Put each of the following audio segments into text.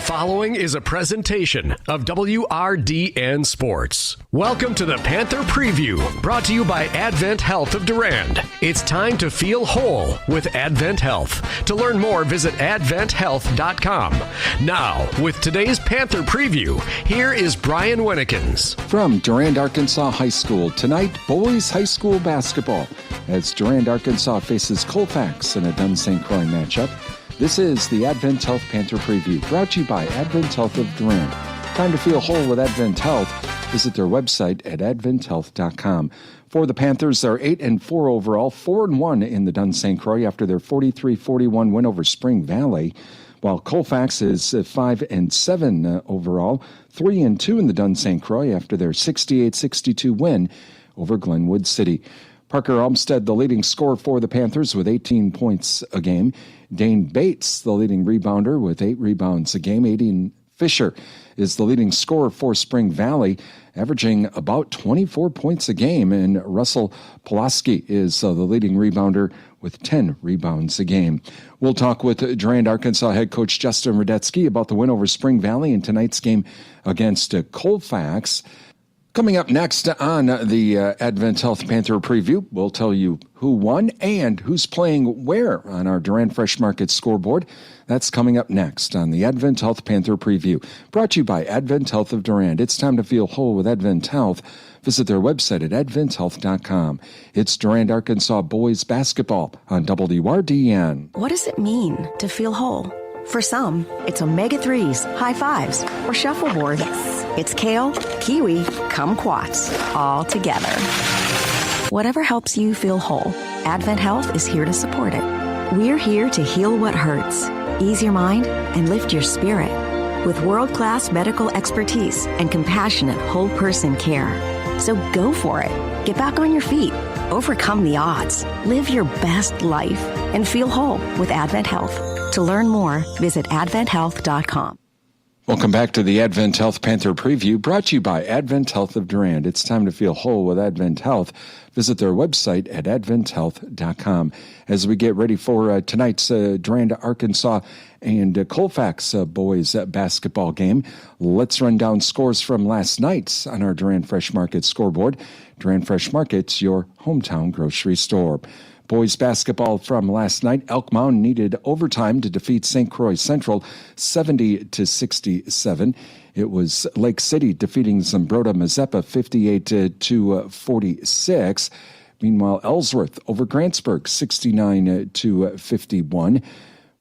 following is a presentation of WRDN Sports. Welcome to the Panther Preview, brought to you by Advent Health of Durand. It's time to feel whole with Advent Health. To learn more, visit adventhealth.com. Now, with today's Panther Preview, here is Brian Winnekins. From Durand-Arkansaw High School, tonight, boys high school basketball, as Durand-Arkansaw faces Colfax in a Dunn St. Croix matchup. This is the Advent Health Panther Preview, brought to you by Advent Health of Durand. Time to feel whole with Advent Health. Visit their website at adventhealth.com. For the Panthers, they're 8-4 overall, 4-1 in the Dunn St. Croix after their 43-41 win over Spring Valley, while Colfax is 5-7 overall, 3-2 in the Dunn St. Croix after their 68-62 win over Glenwood City. Parker Olmsted, the leading scorer for the Panthers with 18 points a game. Dane Bates, the leading rebounder with 8 rebounds a game. Aiden Fisher is the leading scorer for Spring Valley, averaging about 24 points a game. And Russell Pulaski is the leading rebounder with 10 rebounds a game. We'll talk with Durand-Arkansaw head coach Justin Radetsky about the win over Spring Valley in tonight's game against Colfax. Coming up next on the Advent Health Panther Preview, we'll tell you who won and who's playing where on our Durand Fresh Market scoreboard. That's coming up next on the Advent Health Panther Preview, brought to you by Advent Health of Durand. It's time to feel whole with Advent Health. Visit their website at adventhealth.com. It's Durand-Arkansaw boys basketball on WRDN. What does it mean to feel whole? For some, it's omega-3s, high fives, or shuffleboard. Yes. It's kale, kiwi, kumquats, all together. Whatever helps you feel whole, Advent Health is here to support it. We're here to heal what hurts, ease your mind, and lift your spirit with world-class medical expertise and compassionate whole-person care. So go for it. Get back on your feet. Overcome the odds. Live your best life and feel whole with Advent Health. To learn more, visit adventhealth.com. Welcome back to the Advent Health Panther Preview, brought to you by Advent Health of Durand. It's time to feel whole with Advent Health. Visit their website at adventhealth.com. As we get ready for tonight's Durand-Arkansaw and Colfax boys basketball game, let's run down scores from last night's on our Durand Fresh Market scoreboard. Durand Fresh Market's your hometown grocery store. Boys basketball from last night. Elk Mound needed overtime to defeat St. Croix Central 70-67. It was Lake City defeating Zambroda Mazeppa 58-46. Meanwhile, Ellsworth over Grantsburg 69-51.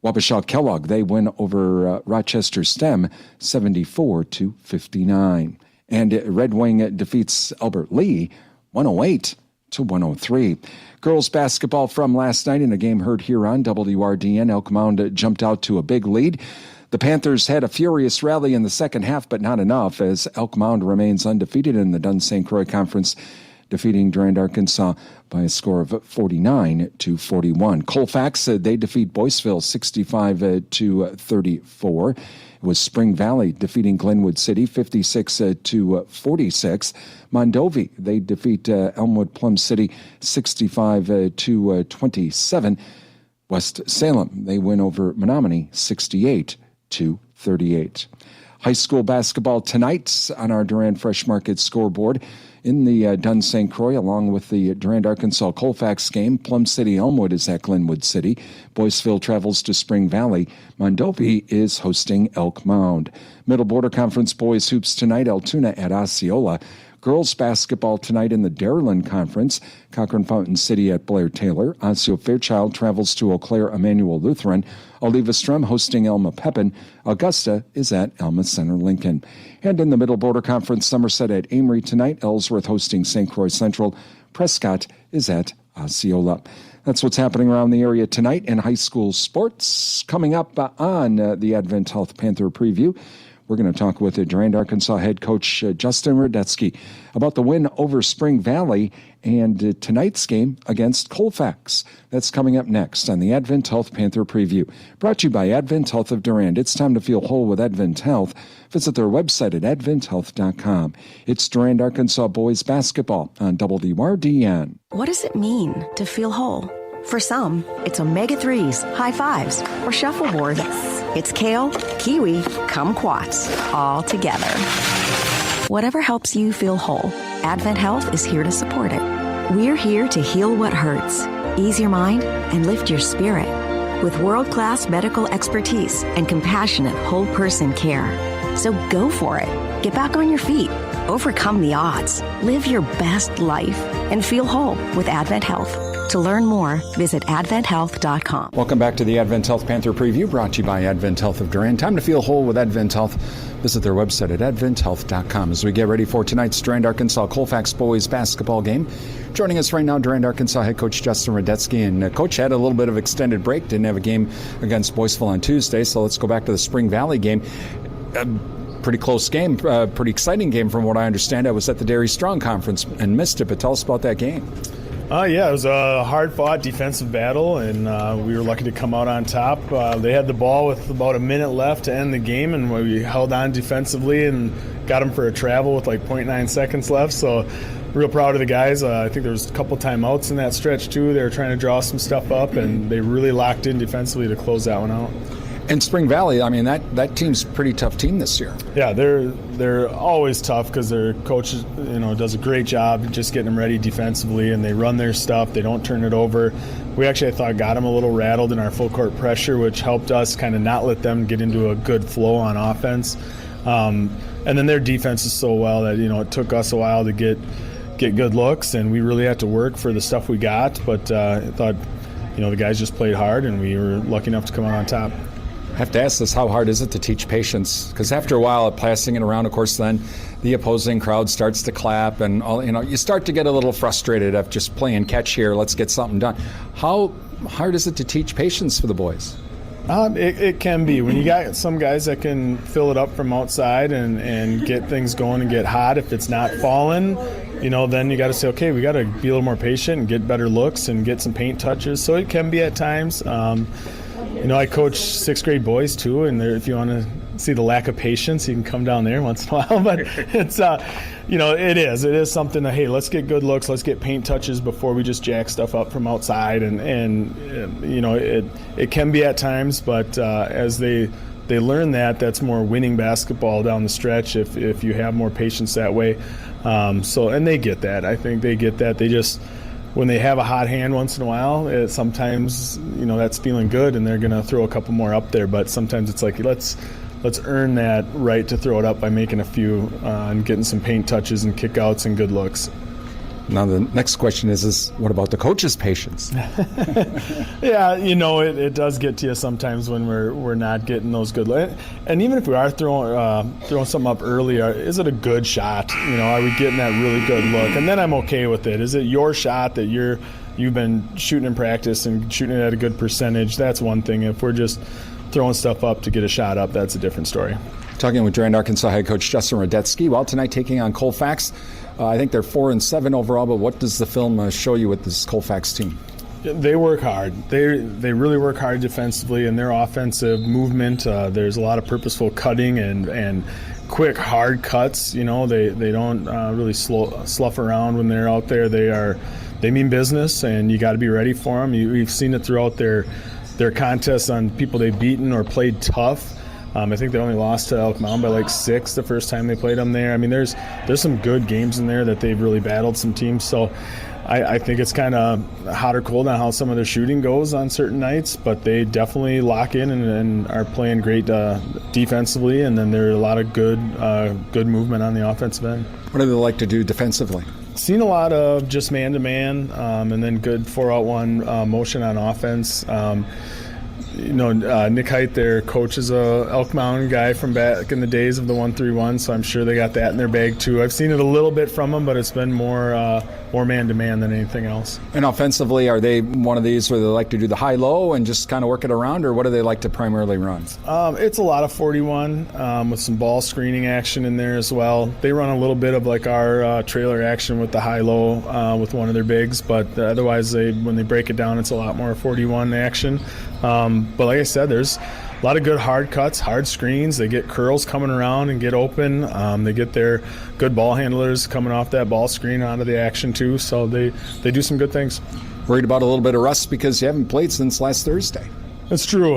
Wabasha Kellogg, they win over Rochester STEM 74-59. And Red Wing defeats Albert Lee 108-103. Girls basketball from last night in a game heard here on WRDN. Elk Mound jumped out to a big lead. The Panthers had a furious rally in the second half, but not enough, as Elk Mound remains undefeated in the Dunn St. Croix Conference, defeating Durand-Arkansaw by a score of 49-41. Colfax, they defeat Boyceville 65-34. It was Spring Valley defeating Glenwood City 56-46. Mondovi, they defeat Elmwood Plum City 65-27. West Salem, they win over Menominee 68-38. High school basketball tonight on our Durand Fresh Market scoreboard. In the Dunn St. Croix, along with the Durand-Arkansaw Colfax game, Plum City Elmwood is at Glenwood City. Boyceville travels to Spring Valley. Mondovi is hosting Elk Mound. Middle Border Conference boys hoops tonight, Altoona at Osceola. Girls basketball tonight in the Dairyland Conference, Cochrane Fountain City at Blair Taylor. Osseo Fairchild travels to Eau Claire Emmanuel Lutheran. Oliva Strum hosting Elma Pepin. Augusta is at Alma Center Lincoln. And in the Middle Border Conference, Somerset at Amory tonight. Ellsworth hosting St. Croix Central. Prescott is at Osceola. That's what's happening around the area tonight in high school sports. Coming up on the Advent Health Panther Preview, we're going to talk with Durand-Arkansaw head coach Justin Radetsky about the win over Spring Valley and tonight's game against Colfax. That's coming up next on the Advent Health Panther Preview, brought to you by Advent Health of Durand. It's time to feel whole with Advent Health. Visit their website at adventhealth.com. It's Durand-Arkansaw boys basketball on WRDN. What does it mean to feel whole? For some, it's omega-3s, high fives, or shuffleboard. Yes. It's kale, kiwi, kumquats, all together. Whatever helps you feel whole, Advent Health is here to support it. We're here to heal what hurts, ease your mind, and lift your spirit with world-class medical expertise and compassionate whole-person care. So go for it. Get back on your feet. Overcome the odds. Live your best life and feel whole with Advent Health. To learn more, visit adventhealth.com. Welcome back to the Advent Health Panther Preview, brought to you by Advent Health of Durand. Time to feel whole with Advent Health. Visit their website at adventhealth.com as we get ready for tonight's Durand-Arkansaw Colfax boys basketball game. Joining us right now, Durand-Arkansaw head coach Justin Radetsky. And Coach had a little bit of extended break, didn't have a game against Boyceville on Tuesday, so let's go back to the Spring Valley game. Pretty close game, pretty exciting game from what I understand. I was at the Dairy Strong Conference and missed it, but tell us about that game. Yeah, it was a hard-fought defensive battle, and we were lucky to come out on top. They had the ball with about a minute left to end the game, and we held on defensively and got them for a travel with like 0.9 seconds left. So real proud of the guys. I think there was a couple timeouts in that stretch, too. They were trying to draw some stuff up, and they really locked in defensively to close that one out. And Spring Valley, I mean, that team's a pretty tough team this year. Yeah, they're always tough because their coach, does a great job just getting them ready defensively, and they run their stuff. They don't turn it over. We actually, I thought, got them a little rattled in our full court pressure, which helped us kind of not let them get into a good flow on offense. And then their defense is so well that it took us a while to get good looks, and we really had to work for the stuff we got. But I thought, the guys just played hard, and we were lucky enough to come out on top. I have to ask this, how hard is it to teach patience? Because after a while of passing it around, of course, then the opposing crowd starts to clap, and you start to get a little frustrated of just playing catch here, let's get something done. How hard is it to teach patience for the boys? It can be. When you got some guys that can fill it up from outside and get things going and get hot, if it's not falling, then you got to say, okay, we got to be a little more patient and get better looks and get some paint touches. So it can be at times. I coach sixth grade boys too, and if you want to see the lack of patience, you can come down there once in a while. But it's, it is something that, hey, let's get good looks, let's get paint touches before we just jack stuff up from outside. And it can be at times, but as they learn that's more winning basketball down the stretch if you have more patience that way. And they get that. I think they get that. They just, when they have a hot hand once in a while, sometimes that's feeling good, and they're going to throw a couple more up there. But sometimes it's like let's earn that right to throw it up by making a few and getting some paint touches and kickouts and good looks. Now the next question is what about the coach's patience? Yeah, it does get to you sometimes when we're not getting those good looks. And even if we are throwing something up early, is it a good shot? Are we getting that really good look? And then I'm okay with it. Is it your shot that you've been shooting in practice and shooting it at a good percentage? That's one thing. If we're just throwing stuff up to get a shot up, that's a different story. Talking with Durand-Arkansaw head coach Justin Radetsky. Well, tonight taking on Colfax. I think they're 4-7 overall, but what does the film show you with this Colfax team? They work hard. They really work hard defensively, and their offensive movement, there's a lot of purposeful cutting and quick, hard cuts. They don't really slough around when they're out there. They mean business, and you got to be ready for them. We've seen it throughout their contests on people they've beaten or played tough. I think they only lost to Elk Mound by like 6 the first time they played them there. I mean, there's some good games in there that they've really battled some teams. So I think it's kind of hot or cold on how some of their shooting goes on certain nights, but they definitely lock in and are playing great defensively, and then there's a lot of good movement on the offensive end. What do they like to do defensively? Seen a lot of just man-to-man and then good 4-out-1 motion on offense. Nick Height, their coach, is a Elk Mound guy from back in the days of the 1-3-1, so I'm sure they got that in their bag too. I've seen it a little bit from them, but it's been more man-to-man than anything else. And offensively, are they one of these where they like to do the high-low and just kind of work it around, or what do they like to primarily run? It's a lot of 41 with some ball screening action in there as well. They run a little bit of like our trailer action with the high-low with one of their bigs, but otherwise, when they break it down, it's a lot more 41 action. But like I said, there's a lot of good hard cuts, hard screens. They get curls coming around and get open. They get their good ball handlers coming off that ball screen onto the action too. So they do some good things. Worried about a little bit of rust because you haven't played since last Thursday. That's true.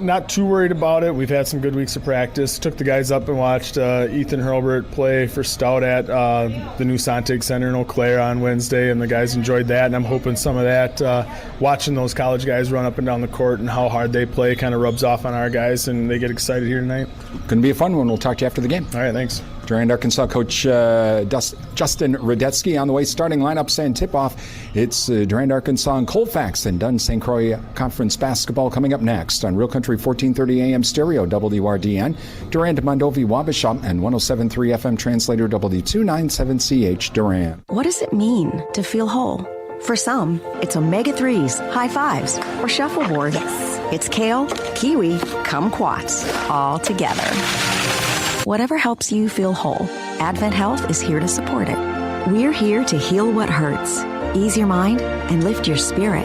Not too worried about it. We've had some good weeks of practice. Took the guys up and watched Ethan Hurlbert play for Stout at the new Sontig Center in Eau Claire on Wednesday, and the guys enjoyed that. And I'm hoping some of that, watching those college guys run up and down the court and how hard they play, kind of rubs off on our guys, and they get excited here tonight. Going to be a fun one. We'll talk to you after the game. All right, thanks. Durand-Arkansaw coach Justin Radetsky on the way. Starting lineups and tip-off. It's Durand-Arkansaw and Colfax and Dunn St. Croix Conference basketball coming up next on Real Country 1430 AM stereo WRDN, Durand, Mondovi, Wabasha, and 107.3 FM translator W297CH Durand. What does it mean to feel whole? For some, it's omega-3s, high fives, or shuffleboard. It's kale, kiwi, kumquats, all together. Whatever helps you feel whole, Advent Health is here to support it. We're here to heal what hurts, ease your mind, and lift your spirit.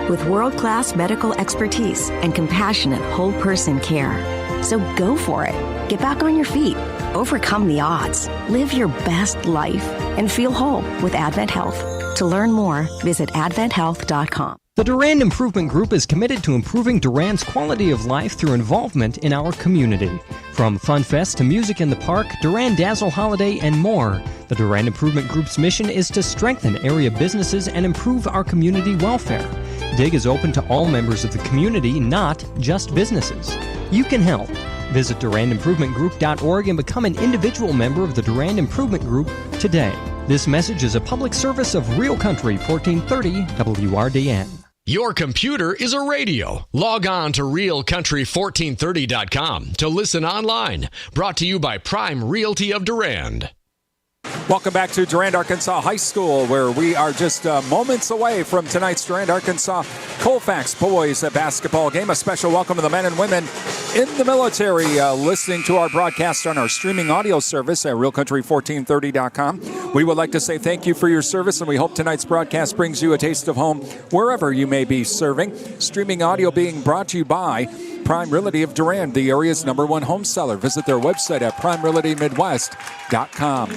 With world-class medical expertise and compassionate whole-person care. So go for it. Get back on your feet. Overcome the odds. Live your best life and feel whole with Advent Health. To learn more, visit adventhealth.com. The Durand Improvement Group is committed to improving Durand's quality of life through involvement in our community. From Fun Fest to music in the park, Durand Dazzle Holiday, and more, the Durand Improvement Group's mission is to strengthen area businesses and improve our community welfare. DIG is open to all members of the community, not just businesses. You can help. Visit DurandImprovementGroup.org and become an individual member of the Durand Improvement Group today. This message is a public service of Real Country 1430 WRDN. Your computer is a radio. Log on to realcountry1430.com to listen online. Brought to you by Prime Realty of Durand. Welcome back to Durand-Arkansaw High School, where we are just moments away from tonight's Durand-Arkansaw Colfax boys basketball game. A special welcome to the men and women in the military listening to our broadcast on our streaming audio service at realcountry1430.com. We would like to say thank you for your service, and we hope tonight's broadcast brings you a taste of home wherever you may be serving. Streaming audio being brought to you by Prime Realty of Durand, the area's #1 home seller. Visit their website at primerealtymidwest.com.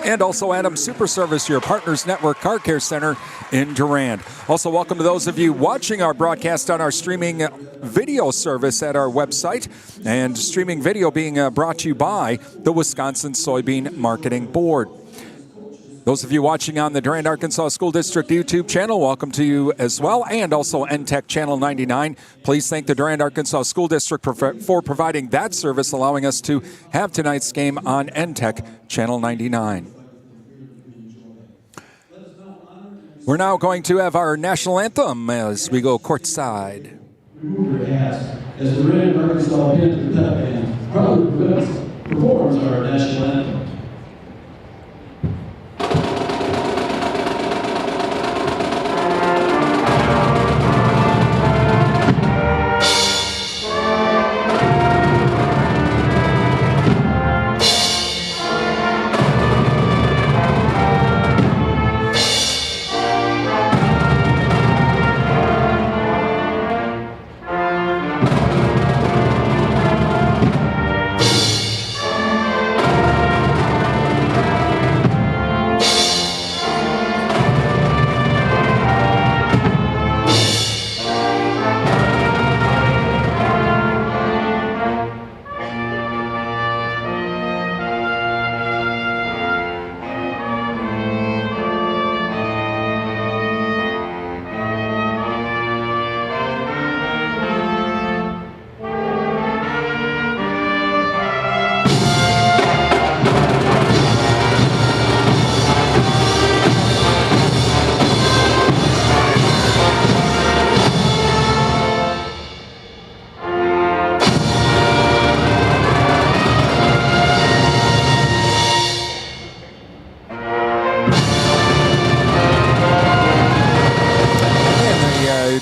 And also Adams Super Service, your Partners Network Car Care Center in Durand. Also, welcome to those of you watching our broadcast on our streaming video service at our website. And streaming video being brought to you by the Wisconsin Soybean Marketing Board. Those of you watching on the Durand-Arkansaw School District YouTube channel, welcome to you as well, and also NTech Channel 99. Please thank the Durand-Arkansaw School District for providing that service, allowing us to have tonight's game on NTech Channel 99. We're now going to have our national anthem as we go courtside. As the Durand-Arkansaw Panther Pep Band proudly performs our national anthem.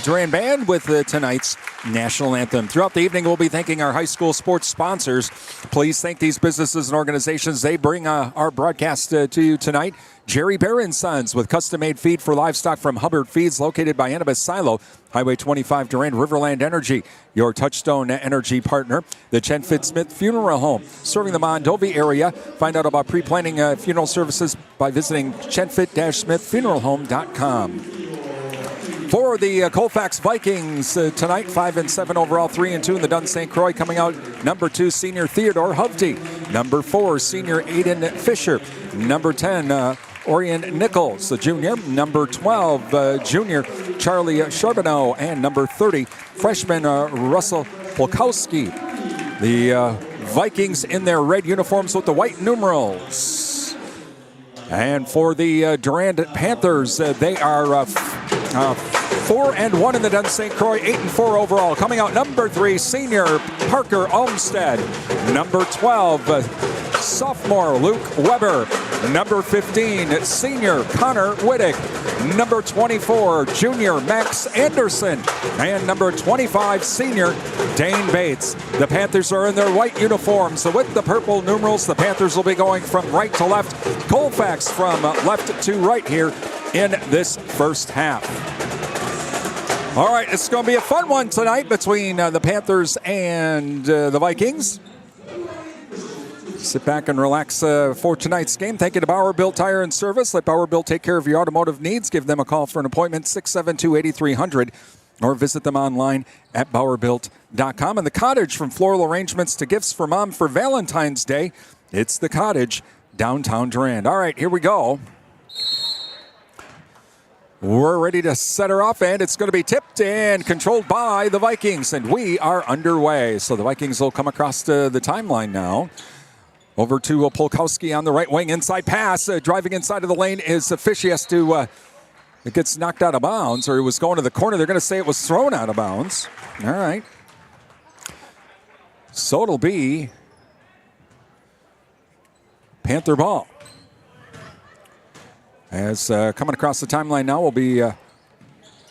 Durand Band with tonight's national anthem. Throughout the evening, we'll be thanking our high school sports sponsors. Please thank these businesses and organizations. They bring our broadcast to you tonight. Jerry Bear & Sons with custom-made feed for livestock from Hubbard Feeds, located by Annabas Silo, Highway 25, Durand. Riverland Energy, your Touchstone Energy partner. The Chenfit Smith Funeral Home, serving the Mondovi area. Find out about pre-planning funeral services by visiting chenfit-smithfuneralhome.com. For the Colfax Vikings tonight, 5-7 overall, 3-2 in the Dun St. Croix. Coming out, number 2, senior Theodore Hovde. Number 4, senior Aiden Fisher. Number 10, Orion Nichols, the junior. Number 12, junior Charlie Charbonneau. And number 30, freshman Russell Polkowski. The Vikings in their red uniforms with the white numerals. And for the Durand Panthers, they are 4-1 in the Dun St. Croix, 8-4 overall. Coming out, number 3, senior Parker Olmstead. Number 12, sophomore Luke Weber. Number 15, senior Connor Wittig. Number 24, junior Max Anderson. And number 25, senior Dane Bates. The Panthers are in their white uniforms. So with the purple numerals, the Panthers will be going from right to left. Colfax from left to right here in this first half. All right, it's going to be a fun one tonight between the Panthers and the Vikings. Sit back and relax for tonight's game. Thank you to Bauer Built Tire and Service. Let Bauer Built take care of your automotive needs. Give them a call for an appointment, 672-8300, or visit them online at BauerBuilt.com. And the Cottage, from floral arrangements to gifts for mom for Valentine's Day. It's the Cottage, downtown Durand. All right, here we go. We're ready to set her off, and it's going to be tipped and controlled by the Vikings, and we are underway. So the Vikings will come across the timeline now. Over to Polkowski on the right wing, inside pass. Driving inside of the lane is Fish. He has to, it gets knocked out of bounds, or it was going to the corner. They're going to say it was thrown out of bounds. All right. So it'll be Panther ball. As coming across the timeline now will be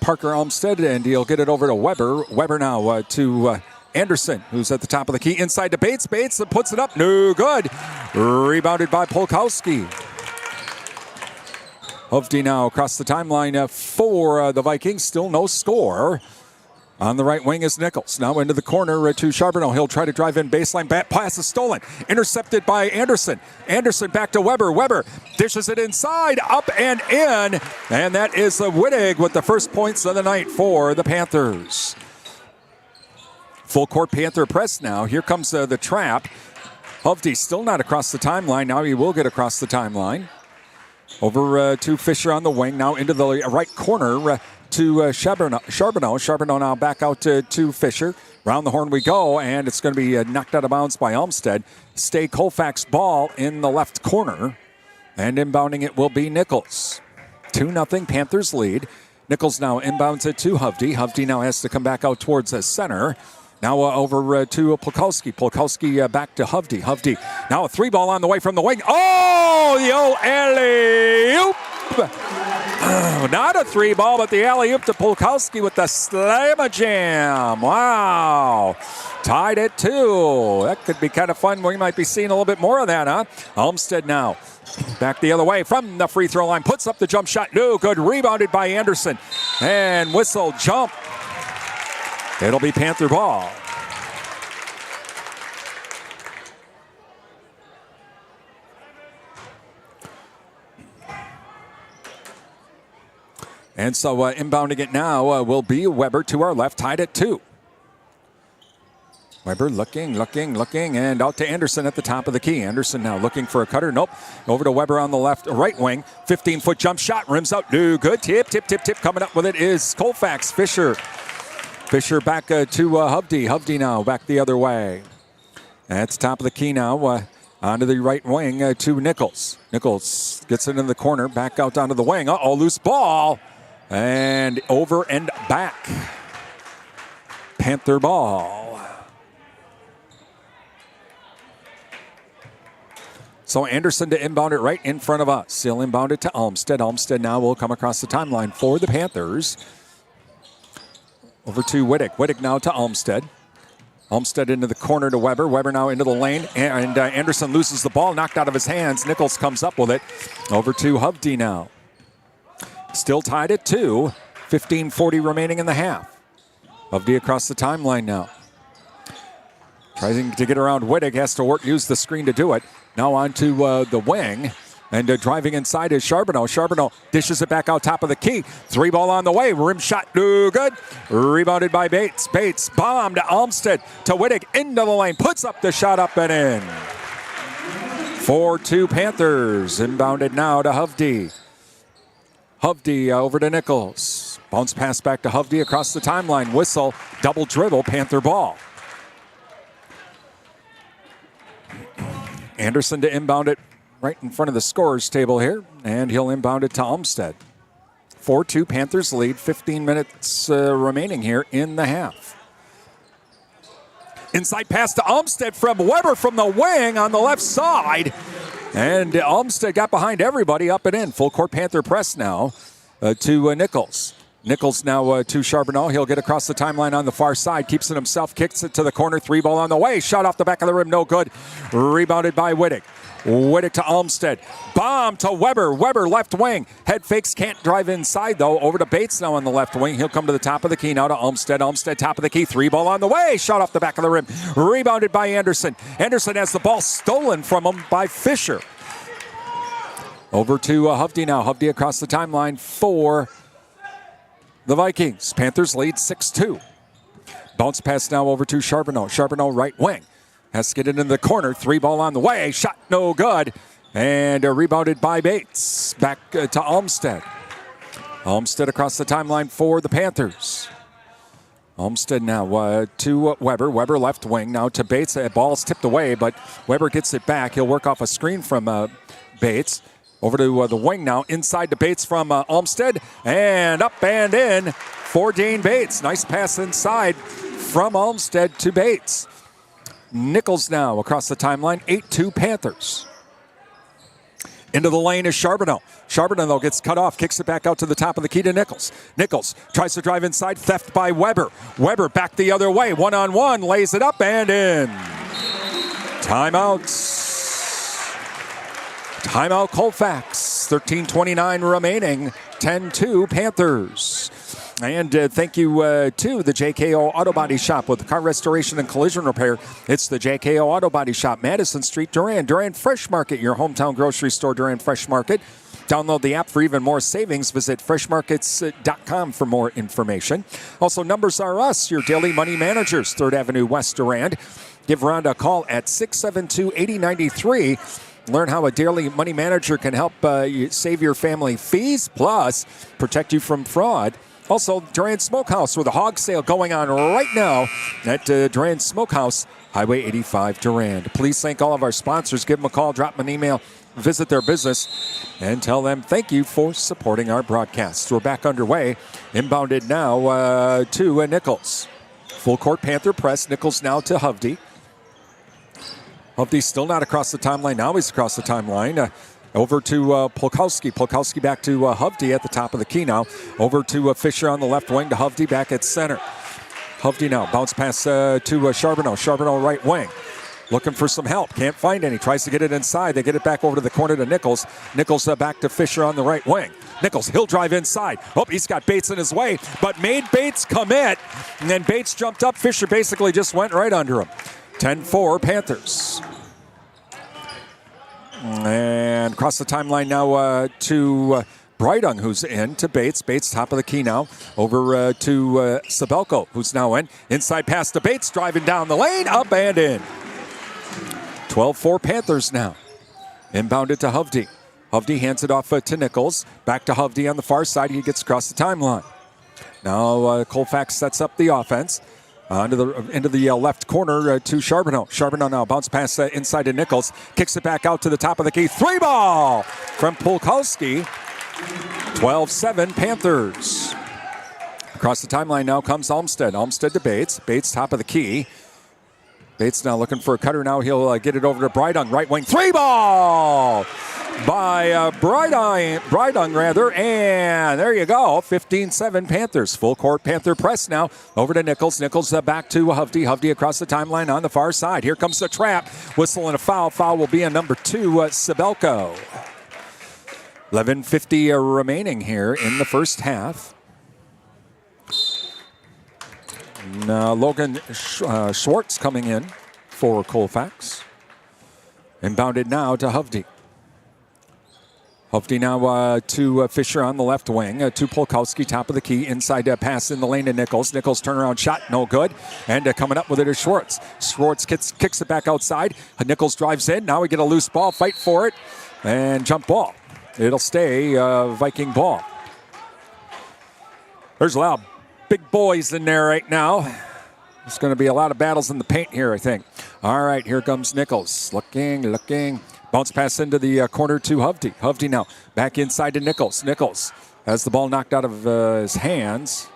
Parker Olmstead, and he'll get it over to Weber. Weber now to Anderson, who's at the top of the key. Inside to Bates. Bates puts it up. No good. Rebounded by Polkowski. Hovde now across the timeline for the Vikings. Still no score. On the right wing is Nichols. Now into the corner to Charbonneau. He'll try to drive in baseline. Pass is stolen. Intercepted by Anderson. Anderson back to Weber. Weber dishes it inside. Up and in. And that is Wittig with the first points of the night for the Panthers. Full court Panther press now. Here comes the trap. Hovde still not across the timeline. Now he will get across the timeline. Over to Fisher on the wing. Now into the right corner. To Charbonneau. Charbonneau now back out to Fisher. Round the horn we go, and it's going to be knocked out of bounds by Olmstead. Stay Colfax ball in the left corner, and inbounding it will be Nichols. 2-0 Panthers lead. Nichols now inbounds it to Hovde. Hovde now has to come back out towards the center. Now over to Polkowski. Polkowski back to Hovde. Hovde now a 3-ball on the way from the wing. Oh, the old alley-oop. Not a 3-ball, but the alley-oop to Polkowski with the slam-a-jam. Wow. Tied at 2. That could be kind of fun. We might be seeing a little bit more of that, huh? Olmstead now back the other way from the free throw line. Puts up the jump shot. No good. Rebounded by Anderson. And whistle jump. It'll be Panther ball. And so inbounding it now will be Weber to our left, tied at 2. Weber looking, and out to Anderson at the top of the key. Anderson now looking for a cutter. Nope. Over to Weber on the left, right wing. 15-foot jump shot, rims out. No good. Tip. Coming up with it is Colfax. Fisher back to Hovde. Hovde now back the other way. That's top of the key now. Onto the right wing to Nichols. Nichols gets it in the corner, back out onto the wing. Uh-oh, loose ball. And over and back. Panther ball. So Anderson to inbound it right in front of us. He'll inbound it to Olmstead. Olmstead now will come across the timeline for the Panthers. Over to Wittig. Wittig now to Olmstead. Olmstead into the corner to Weber. Weber now into the lane. And Anderson loses the ball, knocked out of his hands. Nichols comes up with it. Over to Hovde now. Still tied at 2. 15:40 remaining in the half. Hovde across the timeline now. Trying to get around Wittig. Has to use the screen to do it. Now on to the wing. And driving inside is Charbonneau. Charbonneau dishes it back out top of the key. 3 ball on the way. Rim shot, no good. Rebounded by Bates. Bates bombed to Olmsted. To Wittig into the lane. Puts up the shot up and in. 4-2 Panthers. Inbounded now to Hovde. Hovde over to Nichols. Bounce pass back to Hovde across the timeline. Whistle. Double dribble. Panther ball. Anderson to inbound it right in front of the scorer's table here, and he'll inbound it to Olmsted. 4-2 Panthers lead, 15 minutes remaining here in the half. Inside pass to Olmsted from Weber from the wing on the left side. And Olmsted got behind everybody up and in. Full court Panther press now to Nichols. Nichols now to Charbonneau. He'll get across the timeline on the far side. Keeps it himself. Kicks it to the corner. 3 ball on the way. Shot off the back of the rim. No good. Rebounded by Wittig. Wittig to Olmsted. Bomb to Weber. Weber left wing. Head fakes. Can't drive inside though. Over to Bates now on the left wing. He'll come to the top of the key now to Olmsted. Olmsted top of the key. 3 ball on the way. Shot off the back of the rim. Rebounded by Anderson. Anderson has the ball stolen from him by Fisher. Over to Hovde now. Hovde across the timeline for the Vikings. Panthers lead 6-2. Bounce pass now over to Charbonneau. Charbonneau right wing. Has to get it in the corner. 3 ball on the way. Shot no good. And rebounded by Bates. Back to Olmsted. Olmsted across the timeline for the Panthers. Olmsted now to Weber. Weber left wing now to Bates. The ball's tipped away, but Weber gets it back. He'll work off a screen from Bates. Over to the wing now, inside to Bates from Olmsted, and up and in for Dane Bates. Nice pass inside from Olmsted to Bates. Nichols now across the timeline, 8-2 Panthers. Into the lane is Charbonneau. Charbonneau, though, gets cut off, kicks it back out to the top of the key to Nichols. Nichols tries to drive inside, theft by Weber. Weber back the other way, one-on-one, lays it up and in. Timeouts. Timeout Colfax, 13:29 remaining, 10-2 Panthers. And thank you to the JKO Auto Body Shop with car restoration and collision repair. It's the JKO Auto Body Shop, Madison Street, Durand. Durand Fresh Market, your hometown grocery store, Durand Fresh Market. Download the app for even more savings. Visit freshmarkets.com for more information. Also, Numbers Are Us, your daily money managers, 3rd Avenue West, Durand. Give Rhonda a call at 672-8093. Learn how a daily money manager can help you save your family fees, plus protect you from fraud. Also, Durand Smokehouse with a hog sale going on right now at Durand Smokehouse, Highway 85 Durand. Please thank all of our sponsors. Give them a call, drop them an email, visit their business, and tell them thank you for supporting our broadcast. We're back underway. Inbounded now to Nichols. Full court Panther press. Nichols now to Hovde. Hovde still not across the timeline. Now he's across the timeline. Over to Polkowski. Polkowski back to Hovde at the top of the key now. Over to Fisher on the left wing to Hovde back at center. Hovde now. Bounce pass to Charbonneau. Charbonneau right wing. Looking for some help. Can't find any. Tries to get it inside. They get it back over to the corner to Nichols. Nichols back to Fisher on the right wing. Nichols, he'll drive inside. Oh, he's got Bates in his way, but made Bates commit. And then Bates jumped up. Fisher basically just went right under him. 10-4 Panthers. And across the timeline now to Breidung, who's in, to Bates. Bates top of the key now. Over to Sabelko, who's now in. Inside pass to Bates, driving down the lane, up and in. 12-4 Panthers now. Inbounded to Hovde. Hovde hands it off to Nichols. Back to Hovde on the far side. He gets across the timeline. Now Colfax sets up the offense. Into the left corner to Charbonneau. Charbonneau now bounce pass inside to Nichols. Kicks it back out to the top of the key. 3 ball from Polkowski. 12-7 Panthers. Across the timeline now comes Olmsted. Olmsted to Bates. Bates top of the key. Bates now looking for a cutter. Now he'll get it over to Breidung. Right wing. 3 ball by Breidung rather. And there you go. 15-7 Panthers. Full court Panther press now. Over to Nichols. Nichols back to Hovde. Hovde across the timeline on the far side. Here comes the trap. Whistle and a foul. Foul will be on number 2, Sabelko. 11:50 remaining here in the first half. Now Logan Schwartz coming in for Colfax. Inbounded now to Hovde. Hovde now to Fisher on the left wing. To Polkowski, top of the key. Inside pass in the lane to Nichols. Nichols turnaround shot, no good. And coming up with it is Schwartz. Schwartz kicks it back outside. Nichols drives in. Now we get a loose ball. Fight for it. And jump ball. It'll stay Viking ball. There's a lot of big boys in there right now. There's going to be a lot of battles in the paint here, I think. All right, here comes Nichols. Looking. Bounce pass into the corner to Hovde. Hovde now back inside to Nichols. Nichols has the ball knocked out of his hands.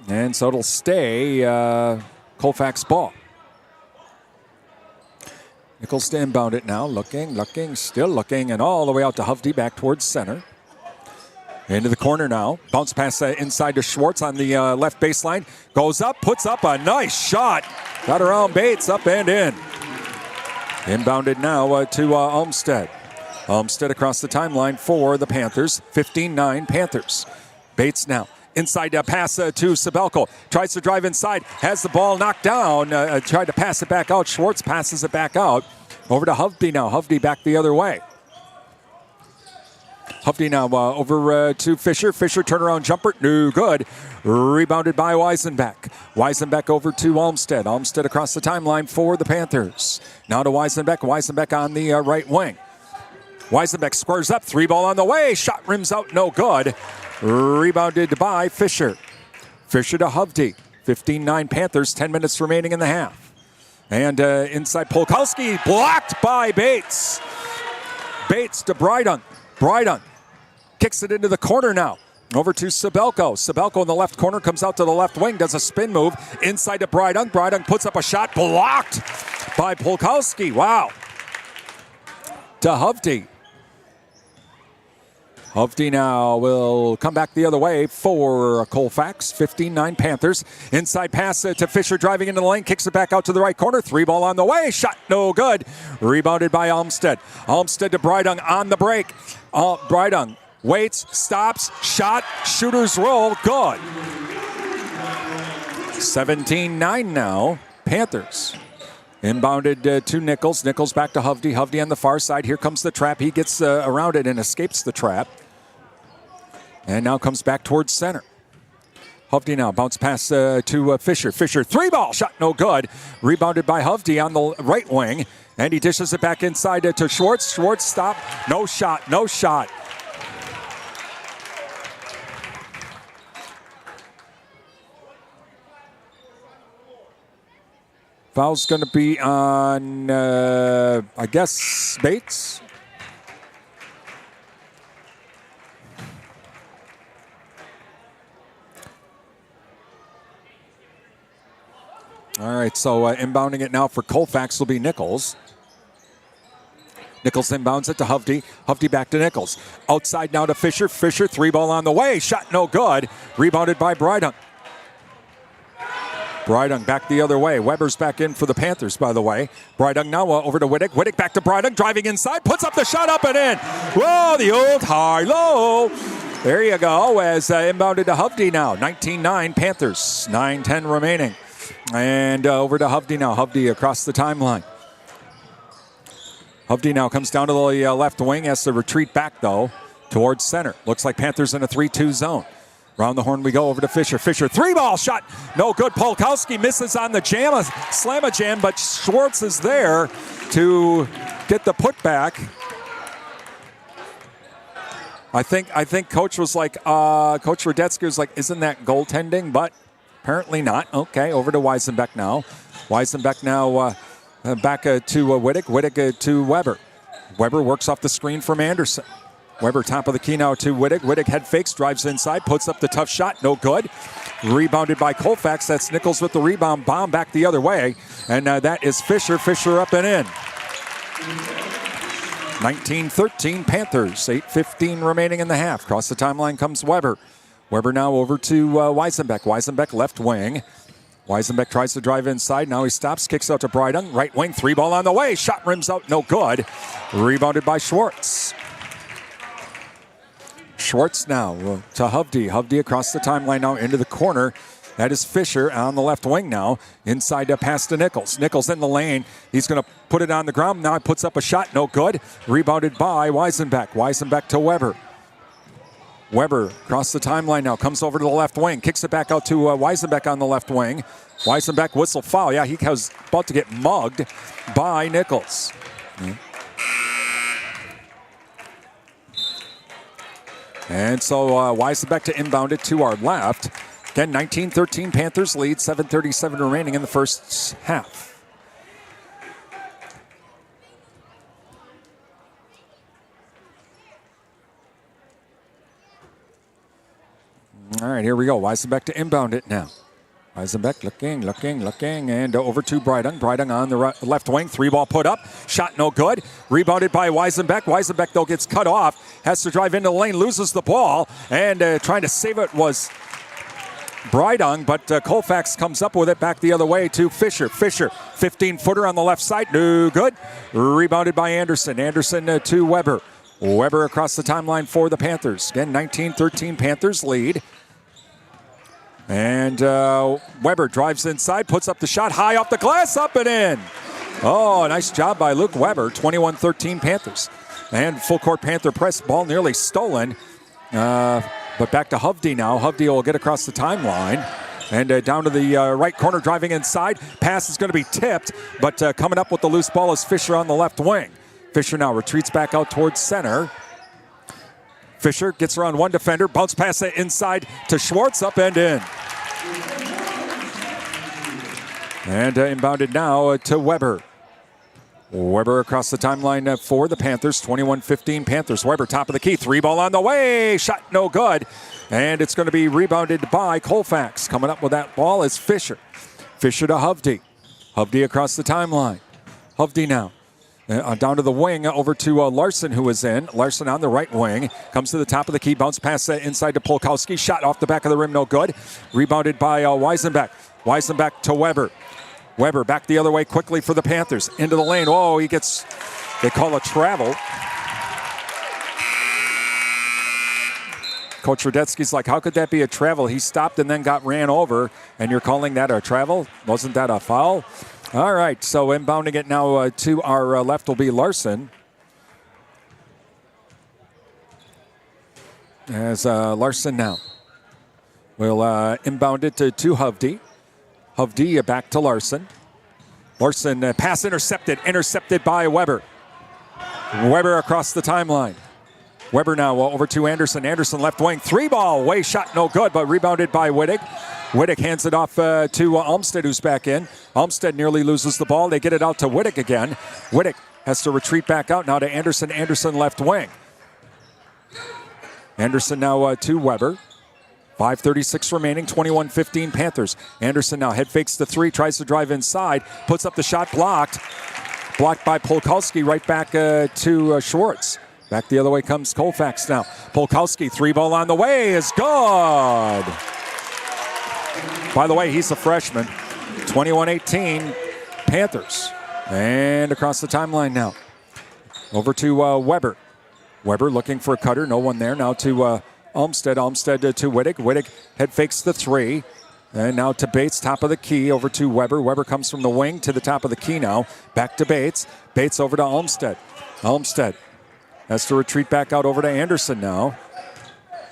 And so it'll stay Colfax ball. Nichols to inbound it now. Looking, still looking, and all the way out to Hovde back towards center. Into the corner now. Bounce pass inside to Schwartz on the left baseline. Goes up, puts up a nice shot. Got around Bates, up and in. Inbounded now to Olmsted. Olmsted across the timeline for the Panthers. 15-9 Panthers. Bates now. Inside pass to Sabelko. Tries to drive inside. Has the ball knocked down. Tried to pass it back out. Schwartz passes it back out. Over to Hovde now. Hovde back the other way. Hovde now over to Fisher. Fisher turnaround jumper. No good. Rebounded by Weisenbeck. Weisenbeck over to Olmsted. Olmsted across the timeline for the Panthers. Now to Weisenbeck. Weisenbeck on the right wing. Weisenbeck squares up. 3-ball on the way. Shot rims out. No good. Rebounded by Fisher. Fisher to Hovde. 15-9 Panthers. 10 minutes remaining in the half. And inside Polkowski. Blocked by Bates. Bates to Brydon. Brydon kicks it into the corner now. Over to Sabelko. Sabelko in the left corner comes out to the left wing, does a spin move inside to Brydon. Brydon puts up a shot, blocked by Polkowski. Wow. To Hovde. Hovde now will come back the other way for Colfax. 15-9 Panthers. Inside pass to Fisher driving into the lane. Kicks it back out to the right corner. 3-ball on the way. Shot no good. Rebounded by Olmsted. Olmsted to Brydon on the break. Brydon waits, stops, shot, shooter's roll. Good. 17-9 now. Panthers. Inbounded to Nichols. Nichols back to Hovde. Hovde on the far side. Here comes the trap. He gets around it and escapes the trap. And now comes back towards center. Hovde now bounce pass to Fisher. Fisher 3-ball shot no good. Rebounded by Hovde on the right wing. And he dishes it back inside to Schwartz. Schwartz stop. No shot. No shot. Foul's going to be on, I guess, Bates. All right, so inbounding it now for Colfax will be Nichols. Nichols inbounds it to Hovde. Hovde back to Nichols. Outside now to Fisher. Fisher 3-ball on the way. Shot no good. Rebounded by Brydon. Brydon back the other way. Weber's back in for the Panthers, by the way. Brydon now over to Wittick. Wittick back to Brydon. Driving inside. Puts up the shot up and in. Whoa, the old high-low. There you go as inbounded to Hovde now. 19-9 Panthers. 9:10 remaining. And over to Hovde now. Hovde across the timeline. Hovde now comes down to the left wing. Has to retreat back, though, towards center. Looks like Panthers in a 3-2 zone. Around the horn we go over to Fisher. Fisher 3-ball shot. No good. Polkowski misses on the jam, slam-a-jam, but Schwartz is there to get the putback. I think Coach was like, Coach Radetzky was like, isn't that goaltending? But apparently not. Okay, over to Weisenbeck now. Weisenbeck now back to Wittick. Wittick to Weber. Weber works off the screen from Anderson. Weber top of the key now to Wittick. Wittick head fakes, drives inside, puts up the tough shot. No good. Rebounded by Colfax. That's Nichols with the rebound. Bomb back the other way. And that is Fisher. Fisher up and in. 19-13 Panthers. 8:15 remaining in the half. Across the timeline comes Weber. Weber now over to Weisenbeck. Weisenbeck left wing. Weisenbeck tries to drive inside. Now he stops, kicks out to Brydon. Right wing, 3-ball on the way. Shot rims out, no good. Rebounded by Schwartz. Schwartz now to Hovde. Hovde across the timeline now into the corner. That is Fisher on the left wing now. Inside pass to Nichols. Nichols in the lane. He's going to put it on the ground. Now he puts up a shot. No good. Rebounded by Weisenbeck. Weisenbeck to Weber. Weber across the timeline now. Comes over to the left wing. Kicks it back out to Weisenbeck on the left wing. Weisenbeck whistle foul. Yeah, he was about to get mugged by Nichols. And so Weisenbeck to inbound it to our left. Again, 19-13 Panthers lead, 7:37 remaining in the first half. All right, here we go. Weisenbeck to inbound it now. Weisenbeck looking, and over to Breidung. Breidung on the left wing. 3-ball put up. Shot no good. Rebounded by Weisenbeck. Weisenbeck, though, gets cut off. Has to drive into the lane, loses the ball. And trying to save it was Breidung, but Colfax comes up with it back the other way to Fisher. Fisher, 15-footer on the left side. No good. Rebounded by Anderson. Anderson to Weber. Weber across the timeline for the Panthers. Again, 19-13 Panthers lead. And Weber drives inside, puts up the shot high off the glass, up and in. Oh, nice job by Luke Weber, 21-13 Panthers. And full court Panther press, ball nearly stolen. But back to Hovde now. Hovde will get across the timeline. And down to the right corner, driving inside. Pass is going to be tipped, but coming up with the loose ball is Fisher on the left wing. Fisher now retreats back out towards center. Fisher gets around one defender, bounce pass it inside to Schwartz, up and in. And inbounded now to Weber. Weber across the timeline for the Panthers, 21-15 Panthers. Weber top of the key, 3-ball on the way, shot no good. And it's going to be rebounded by Colfax. Coming up with that ball is Fisher. Fisher to Hovde. Hovde across the timeline. Hovde now. Down to the wing, over to Larson, who is in. Larson on the right wing. Comes to the top of the key. Bounce pass inside to Polkowski. Shot off the back of the rim, no good. Rebounded by Weisenbeck. Weisenbeck to Weber. Weber back the other way quickly for the Panthers. Into the lane. Oh, he gets, they call a travel. Coach Radetsky's like, how could that be a travel? He stopped and then got ran over, and you're calling that a travel? Wasn't that a foul? All right, so inbounding it now to our left will be Larson. As Larson now will inbound it to Hovde. Hovde back to Larson. Larson pass intercepted by Weber. Weber across the timeline. Weber now over to Anderson. Anderson left wing. 3-ball. Way shot no good, but rebounded by Wittig. Wittig hands it off to Olmsted, who's back in. Olmsted nearly loses the ball. They get it out to Wittig again. Wittig has to retreat back out now to Anderson. Anderson left wing. Anderson now to Weber. 5:36 remaining, 21-15 Panthers. Anderson now head fakes the 3, tries to drive inside, puts up the shot, blocked. Blocked by Polkowski, right back to Schwartz. Back the other way comes Colfax now. Polkowski, 3-ball on the way, is good. By the way, he's a freshman. 21-18 Panthers. And across the timeline now. Over to Weber. Weber looking for a cutter, no one there. Now to Olmsted. Olmsted to Wittig. Wittig head fakes the 3. And now to Bates, top of the key, over to Weber. Weber comes from the wing to the top of the key now. Back to Bates. Bates over to Olmsted. Olmsted has to retreat back out over to Anderson now.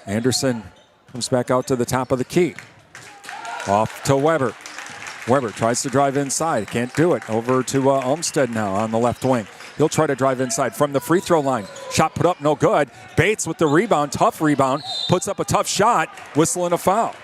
Anderson comes back out to the top of the key. Off to Weber. Weber tries to drive inside. Can't do it. Over to Olmsted now on the left wing. He'll try to drive inside from the free throw line. Shot put up, no good. Bates with the rebound, tough rebound. Puts up a tough shot. Whistle and a foul.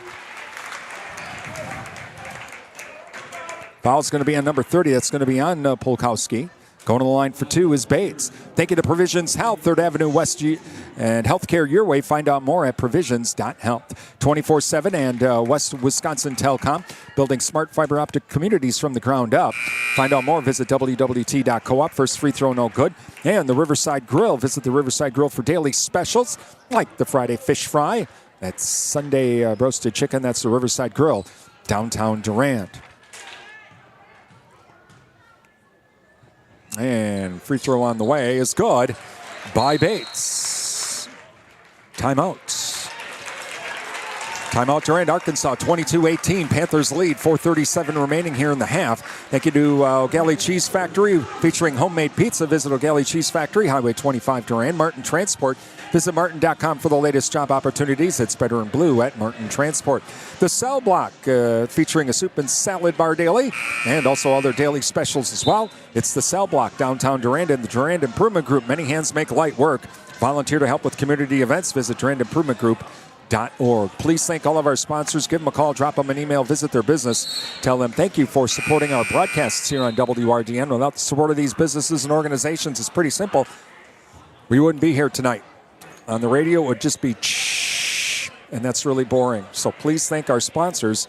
Foul's going to be on number 30. That's going to be on Polkowski. Going to the line for 2 is Bates. Thank you to Provisions Health, 3rd Avenue West and healthcare your way. Find out more at provisions.health. 24/7 and West Wisconsin Telecom, building smart fiber optic communities from the ground up. Find out more, visit wwt.coop. First free throw, no good. And the Riverside Grill. Visit the Riverside Grill for daily specials, like the Friday fish fry. That's Sunday roasted chicken. That's the Riverside Grill, downtown Durand. And free throw on the way is good by Bates. Timeout. Timeout Durand-Arkansaw, 22-18. Panthers lead, 4:37 remaining here in the half. Thank you to O'Galley Cheese Factory, featuring homemade pizza. Visit O'Galley Cheese Factory, Highway 25 Durand. Martin Transport. Visit martin.com for the latest job opportunities. It's better in blue at Martin Transport. The Cell Block, featuring a soup and salad bar daily, and also other daily specials as well. It's the Cell Block, downtown Durand, and the Durand Improvement Group. Many hands make light work. Volunteer to help with community events. Visit durandimprovementgroup.org. Please thank all of our sponsors. Give them a call, drop them an email, visit their business. Tell them thank you for supporting our broadcasts here on WRDN. Without the support of these businesses and organizations, it's pretty simple. We wouldn't be here tonight. On the radio, it would just be shh, and that's really boring. So please thank our sponsors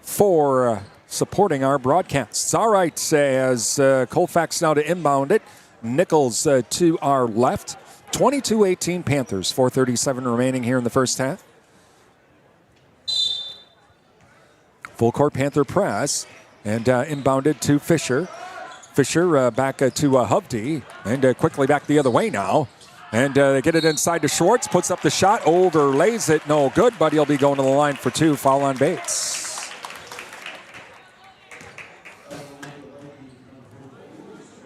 for supporting our broadcasts. All right, as Colfax now to inbound it. Nichols to our left. 22-18 Panthers, 4:37 remaining here in the first half. Full court Panther press, and inbounded to Fisher. Fisher back to Hovde, and quickly back the other way now. And they get it inside to Schwartz, puts up the shot, overlays it, no good, but he'll be going to the line for two, foul on Bates.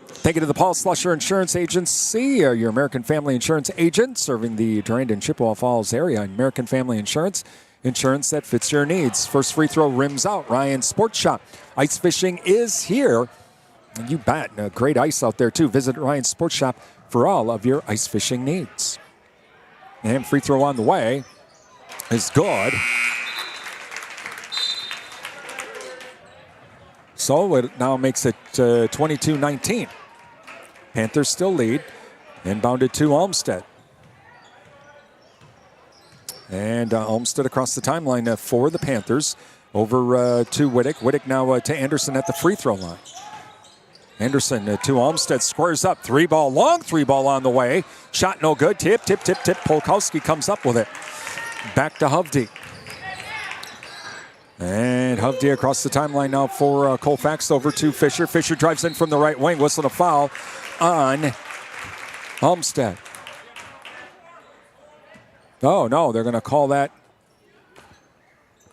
Thank you to the Paul Slusher Insurance Agency, your American Family Insurance agent, serving the Durand and Chippewa Falls area. American Family Insurance. Insurance that fits your needs. First free throw rims out. Ryan Sports Shop. Ice fishing is here. You bet. Great ice out there, too. Visit Ryan Sports Shop for all of your ice fishing needs. And free throw on the way is good. So it now makes it 22-19. Panthers still lead. Inbounded to Olmsted. And Olmsted across the timeline for the Panthers. Over to Wittick. Wittick now to Anderson at the free throw line. Anderson to Olmsted. Squares up. Long three ball on the way. Shot no good. Tip. Polkowski comes up with it. Back to Hovde. And Hovde across the timeline now for Colfax. Over to Fisher. Fisher drives in from the right wing. Whistling a foul on Olmsted. Oh, no, they're going to call that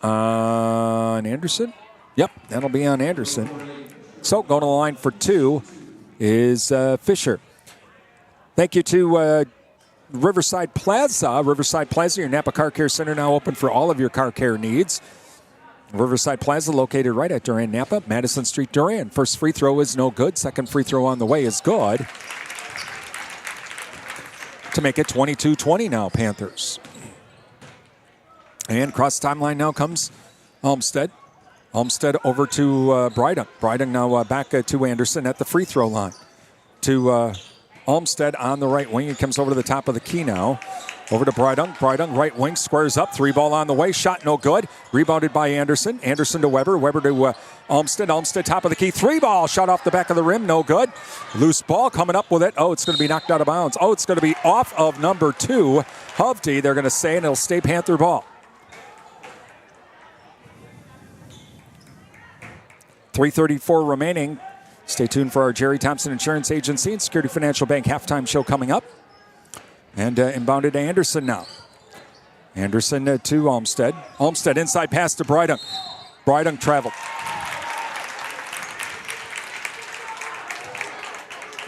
on Anderson. Yep, that'll be on Anderson. So going to the line for two is Fisher. Thank you to Riverside Plaza. Riverside Plaza, your Napa Car Care Center, now open for all of your car care needs. Riverside Plaza located right at Durand Napa, Madison Street, Durand. First free throw is no good. Second free throw on the way is good. To make it 22-20 now, Panthers. And cross timeline now comes Olmsted. Olmsted over to Brydon. Brydon now back to Anderson at the free throw line. To Olmsted on the right wing. He comes over to the top of the key now. Over to Brydon. Brydon, right wing, squares up. Three ball on the way. Shot no good. Rebounded by Anderson. Anderson to Weber. Weber to Olmsted. Olmsted, top of the key. Three ball. Shot off the back of the rim. No good. Loose ball coming up with it. Oh, it's going to be knocked out of bounds. Oh, it's going to be off of number two, Hovde, they're going to say, and it'll stay Panther ball. 3:34 remaining. Stay tuned for our Jerry Thompson Insurance Agency and Security Financial Bank halftime show coming up. And inbounded to Anderson now. Anderson to Olmsted. Olmsted inside pass to Brydon. Brydon traveled.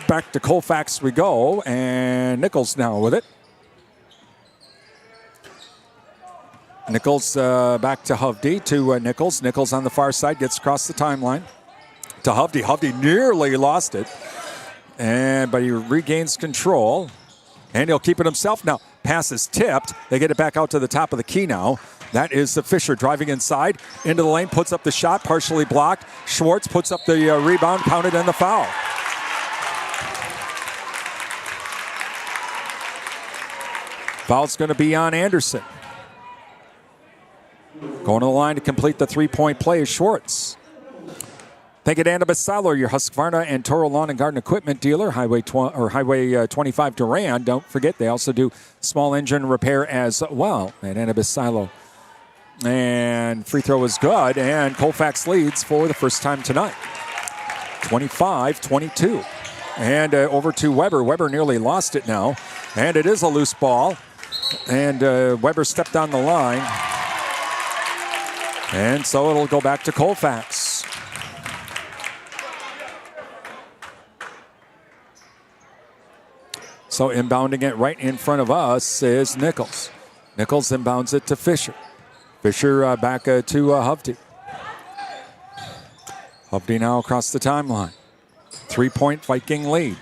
Back to Colfax we go, and Nichols now with it. Nichols back to Hovde, to Nichols. Nichols on the far side, gets across the timeline to Hovde. Hovde nearly lost it, but he regains control, and he'll keep it himself now. Pass is tipped. They get it back out to the top of the key now. That is the Fisher driving inside, into the lane, puts up the shot, partially blocked. Schwartz puts up the rebound, counted, and the foul. Foul's going to be on Anderson. Going to the line to complete the three-point play is Schwartz. Thank you to Anna Basalar, your Husqvarna and Toro Lawn and Garden Equipment dealer, Highway 25 Durand. Don't forget, they also do small engine repair as well at Anna Basalar. And free throw is good, and Colfax leads for the first time tonight. 25-22. And over to Weber. Weber nearly lost it now. And it is a loose ball. And Weber stepped on the line. And so it'll go back to Colfax. So inbounding it right in front of us is Nichols. Nichols inbounds it to Fisher. Fisher back to Hovde. Hovde now across the timeline. 3-point Viking lead.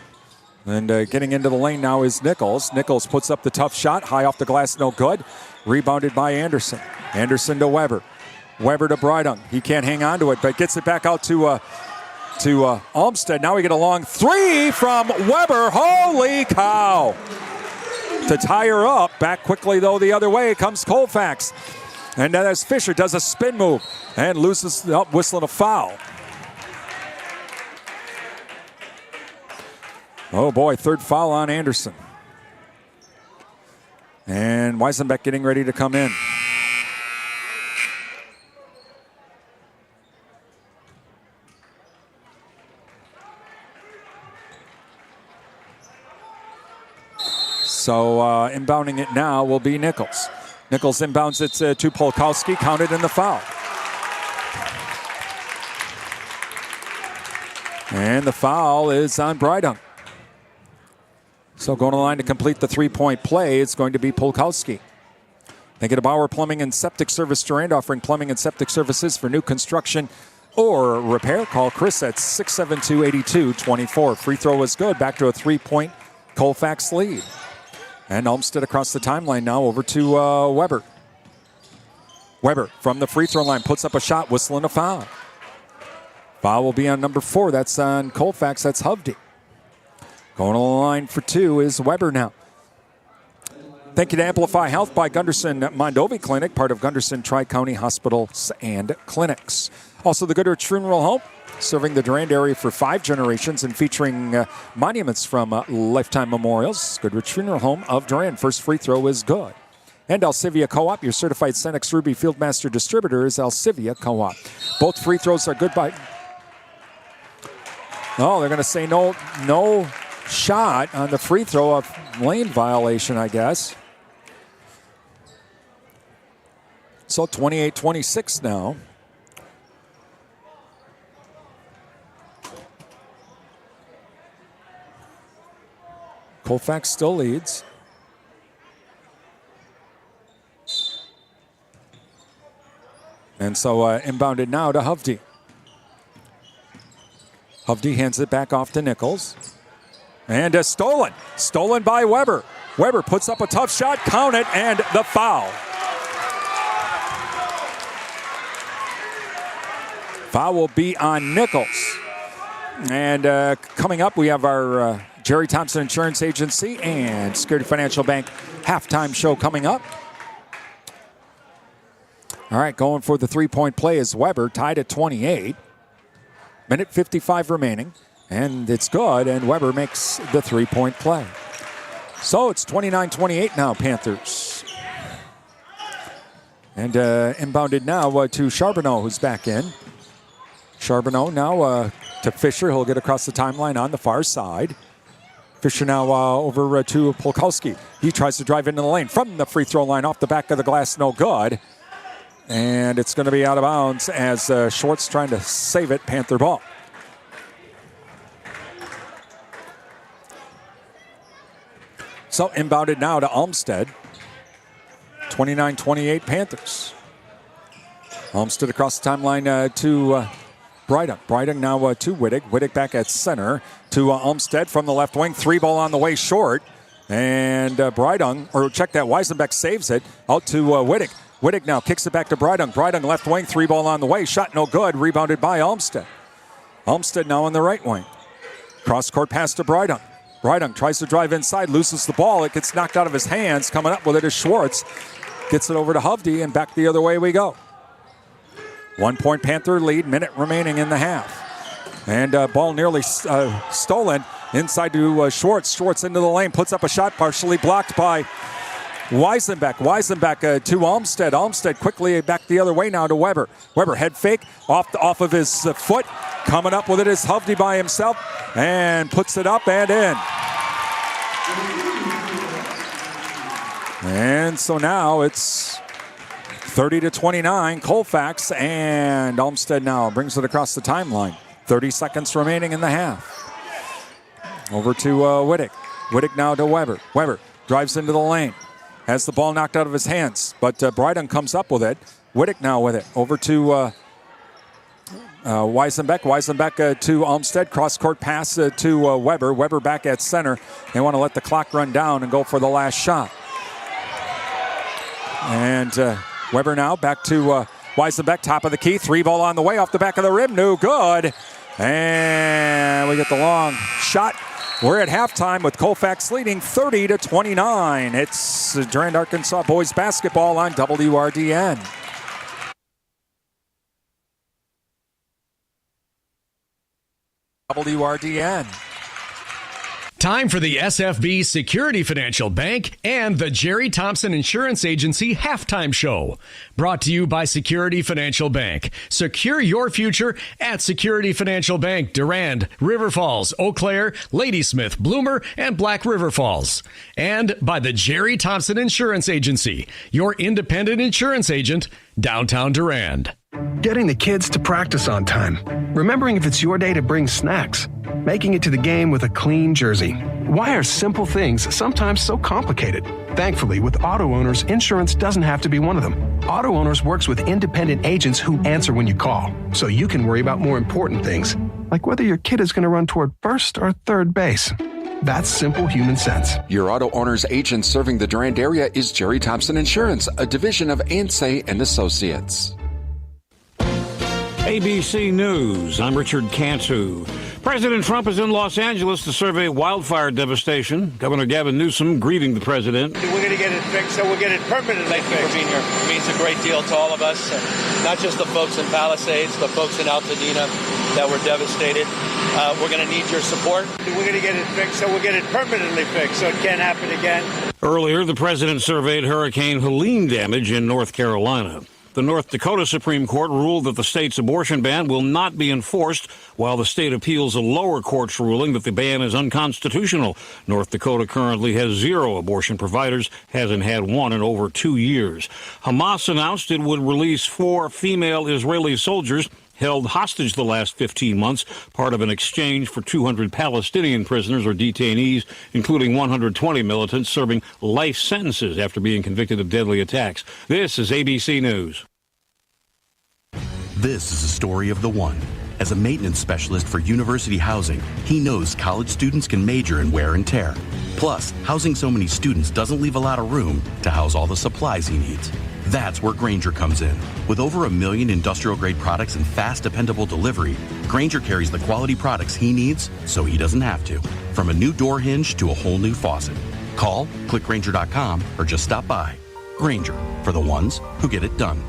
And getting into the lane now is Nichols. Nichols puts up the tough shot. High off the glass, no good. Rebounded by Anderson. Anderson to Weber. Weber to Brydung. He can't hang on to it, but gets it back out to Olmsted. Now we get a long three from Weber. Holy cow. To tie her up. Back quickly, though, the other way comes Colfax. And then as Fisher does a spin move and loses, whistling a foul. Oh boy, third foul on Anderson. And Weisenbeck getting ready to come in. So inbounding it now will be Nichols. Nichols inbounds it to Polkowski, counted in the foul. And the foul is on Brydung. So going to the line to complete the three-point play, it's going to be Polkowski. Thank you to Bauer Plumbing and Septic Service Durand, offering plumbing and septic services for new construction or repair. Call Chris at 672-8224. Free throw is good. Back to a three-point Colfax lead. And Olmsted across the timeline now over to Weber. Weber from the free throw line puts up a shot, whistling a foul. Foul will be on number 4. That's on Colfax. That's Hovde. Going to the line for 2 is Weber now. Thank you to Amplify Health by Gunderson Mondovi Clinic, part of Gunderson Tri-County Hospitals and Clinics. Also the Goodrich Funeral Home, serving the Durand area for 5 generations and featuring monuments from Lifetime Memorials. Goodrich Funeral Home of Durand. First free throw is good. And Alcivia Co-op, your certified Cenex Ruby Fieldmaster distributor, is Alcivia Co-op. Both free throws are good by... Oh, they're going to say no shot on the free throw, of lane violation, I guess. So 28-26 now. Colfax still leads. And so inbounded now to Hovde. Hovde hands it back off to Nichols. And stolen. Stolen by Weber. Weber puts up a tough shot, count it, and the foul. Foul will be on Nichols. And coming up, we have our Jerry Thompson Insurance Agency and Security Financial Bank halftime show coming up. All right, going for the three-point play is Weber, tied at 28. Minute 55 remaining. And it's good, and Weber makes the three-point play. So it's 29-28 now, Panthers. And inbounded now to Charbonneau, who's back in. Charbonneau now to Fisher. He'll get across the timeline on the far side. Fisher now over to Polkowski. He tries to drive into the lane from the free throw line off the back of the glass. No good. And it's going to be out of bounds as Schwartz trying to save it. Panther ball. So inbounded now to Olmsted. 29-28 Panthers. Olmsted across the timeline to Brydung. Brydung now to Wittig. Wittig back at center to Olmsted from the left wing. 3 ball on the way short. And Brydung, or check that, Weisenbeck saves it out to Wittig. Wittig now kicks it back to Brydung. Brydung left wing, 3 ball on the way. Shot no good. Rebounded by Olmsted. Olmsted now on the right wing. Cross court pass to Brydung. Brydung tries to drive inside, loses the ball. It gets knocked out of his hands. Coming up with it is Schwartz. Gets it over to Hovde, and back the other way we go. 1 point Panther lead, minute remaining in the half. And ball nearly stolen inside to Schwartz. Schwartz into the lane, puts up a shot, partially blocked by Weisenbeck. Weisenbeck to Olmsted. Olmsted quickly back the other way now to Weber. Weber head fake off of his foot. Coming up with it is Hovde by himself and puts it up and in. And so now it's 30-29, Colfax, and Olmsted now brings it across the timeline. 30 seconds remaining in the half. Over to Wittick. Wittick now to Weber. Weber drives into the lane. Has the ball knocked out of his hands, but Bryden comes up with it. Wittick now with it. Over to Weisenbeck. Weisenbeck to Olmsted. Cross-court pass to Weber. Weber back at center. They want to let the clock run down and go for the last shot. And Weber now back to Weisenbeck, top of the key. 3-ball on the way, off the back of the rim. No good. And we get the long shot. We're at halftime with Colfax leading 30-29. It's Durand-Arkansaw boys basketball on WRDN. WRDN. Time for the SFB Security Financial Bank and the Jerry Thompson Insurance Agency halftime show. Brought to you by Security Financial Bank. Secure your future at Security Financial Bank, Durand, River Falls, Eau Claire, Ladysmith, Bloomer, and Black River Falls. And by the Jerry Thompson Insurance Agency, your independent insurance agent, downtown Durand. Getting the kids to practice on time. Remembering if it's your day to bring snacks. Making it to the game with a clean jersey. Why are simple things sometimes so complicated? Thankfully, with Auto Owners, insurance doesn't have to be one of them. Auto Owners works with independent agents who answer when you call, so you can worry about more important things, like whether your kid is going to run toward first or third base. That's simple human sense. Your Auto Owners agent serving the Durand area is Jerry Thompson Insurance, a division of Ansay and Associates. ABC News, I'm Richard Cantu. President Trump is in Los Angeles to survey wildfire devastation. Governor Gavin Newsom greeting the president. We're going to get it fixed, so we'll get it permanently fixed. For being here. It means a great deal to all of us, not just the folks in Palisades, the folks in Altadena that were devastated. We're going to need your support. We're going to get it fixed, so we'll get it permanently fixed, so it can't happen again. Earlier, the president surveyed Hurricane Helene damage in North Carolina. The North Dakota Supreme Court ruled that the state's abortion ban will not be enforced, while the state appeals a lower court's ruling that the ban is unconstitutional. North Dakota currently has 0 abortion providers, hasn't had one in over 2 years. Hamas announced it would release 4 female Israeli soldiers held hostage the last 15 months, part of an exchange for 200 Palestinian prisoners or detainees, including 120 militants serving life sentences after being convicted of deadly attacks. This is ABC News. This is a story of the one. As a maintenance specialist for university housing, he knows college students can major in wear and tear. Plus, housing so many students doesn't leave a lot of room to house all the supplies he needs. That's where Grainger comes in. With over 1 million industrial-grade products and fast, dependable delivery, Grainger carries the quality products he needs so he doesn't have to. From a new door hinge to a whole new faucet. Call, click Grainger.com, or just stop by. Grainger, for the ones who get it done.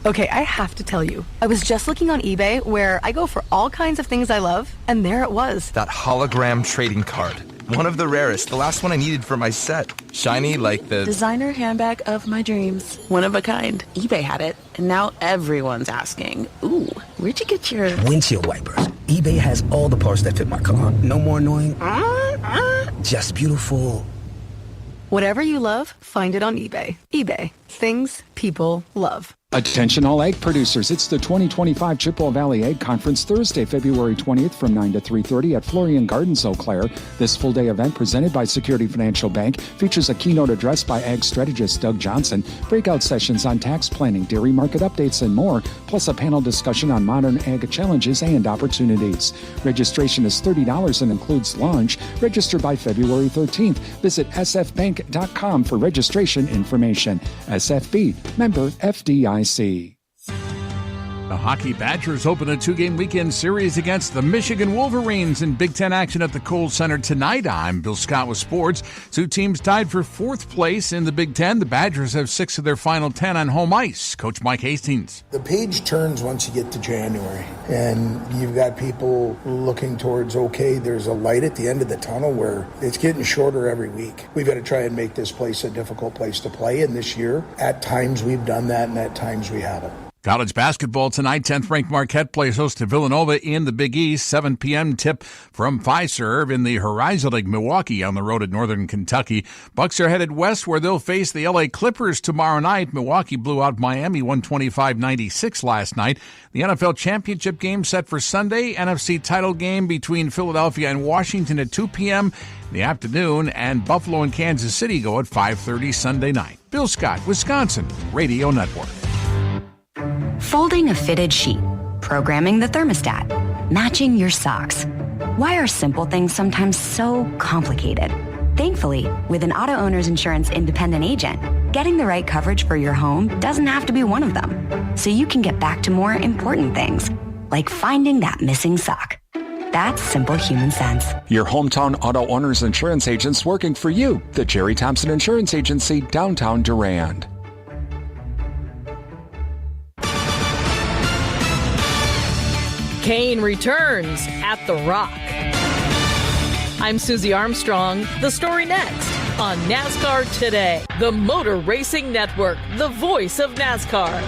Okay, I have to tell you, I was just looking on eBay where I go for all kinds of things I love, and there it was. That hologram trading card. One of the rarest, the last one I needed for my set. Shiny like the designer handbag of my dreams. One of a kind. eBay had it, and now everyone's asking, ooh, where'd you get your windshield wipers? eBay has all the parts that fit my car. No more annoying, just beautiful. Whatever you love, find it on eBay. eBay. Things people love. Attention all egg producers, it's the 2025 Chippewa Valley Egg Conference Thursday, February 20th from 9 to 3:30 at Florian Gardens, Eau Claire. This full-day event presented by Security Financial Bank features a keynote address by egg strategist Doug Johnson, breakout sessions on tax planning, dairy market updates, and more, plus a panel discussion on modern egg challenges and opportunities. Registration is $30 and includes lunch. Register by February 13th. Visit sfbank.com for registration information. SFB, member FDIC. The Hockey Badgers open a 2-game weekend series against the Michigan Wolverines in Big Ten action at the Kohl Center tonight. I'm Bill Scott with sports. 2 teams tied for 4th place in the Big Ten. The Badgers have 6 of their final 10 on home ice. Coach Mike Hastings. The page turns once you get to January, and you've got people looking towards, okay, there's a light at the end of the tunnel where it's getting shorter every week. We've got to try and make this place a difficult place to play, and this year, at times we've done that, and at times we haven't. College basketball tonight. 10th-ranked Marquette plays host to Villanova in the Big East. 7 p.m. tip from Fiserv in the Horizon League. Milwaukee on the road at Northern Kentucky. Bucks are headed west where they'll face the L.A. Clippers tomorrow night. Milwaukee blew out Miami 125-96 last night. The NFL championship game set for Sunday. NFC title game between Philadelphia and Washington at 2 p.m. in the afternoon. And Buffalo and Kansas City go at 5:30 Sunday night. Bill Scott, Wisconsin Radio Network. Folding a fitted sheet, programming the thermostat, matching your socks. Why are simple things sometimes so complicated? Thankfully, with an auto owner's insurance independent agent, getting the right coverage for your home doesn't have to be one of them. So you can get back to more important things, like finding that missing sock. That's simple human sense. Your hometown auto owner's insurance agents working for you. The Jerry Thompson Insurance Agency, downtown Durand. Kane returns at The Rock. I'm Susie Armstrong. The story next on NASCAR Today. The Motor Racing Network, the voice of NASCAR.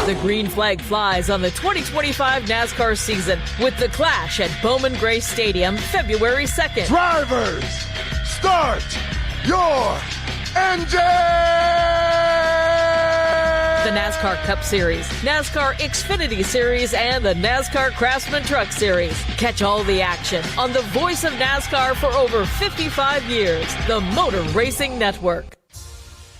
The green flag flies on the 2025 NASCAR season with the Clash at Bowman Gray Stadium, February 2nd. Drivers, start your engine! The NASCAR Cup Series, NASCAR Xfinity Series, and the NASCAR Craftsman Truck Series. Catch all the action on the voice of NASCAR for over 55 years, the Motor Racing Network.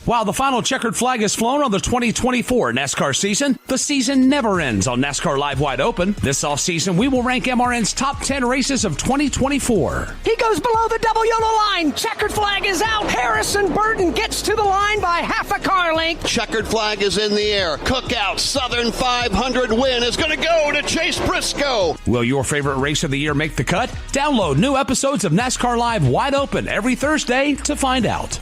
While the final checkered flag is flown on the 2024 NASCAR season, the season never ends on NASCAR Live Wide Open. This offseason, we will rank MRN's top 10 races of 2024. He goes below the double yellow line. Checkered flag is out. Harrison Burton gets to the line by half a car length. Checkered flag is in the air. Cookout Southern 500 win is going to go to Chase Briscoe. Will your favorite race of the year make the cut? Download new episodes of NASCAR Live Wide Open every Thursday to find out.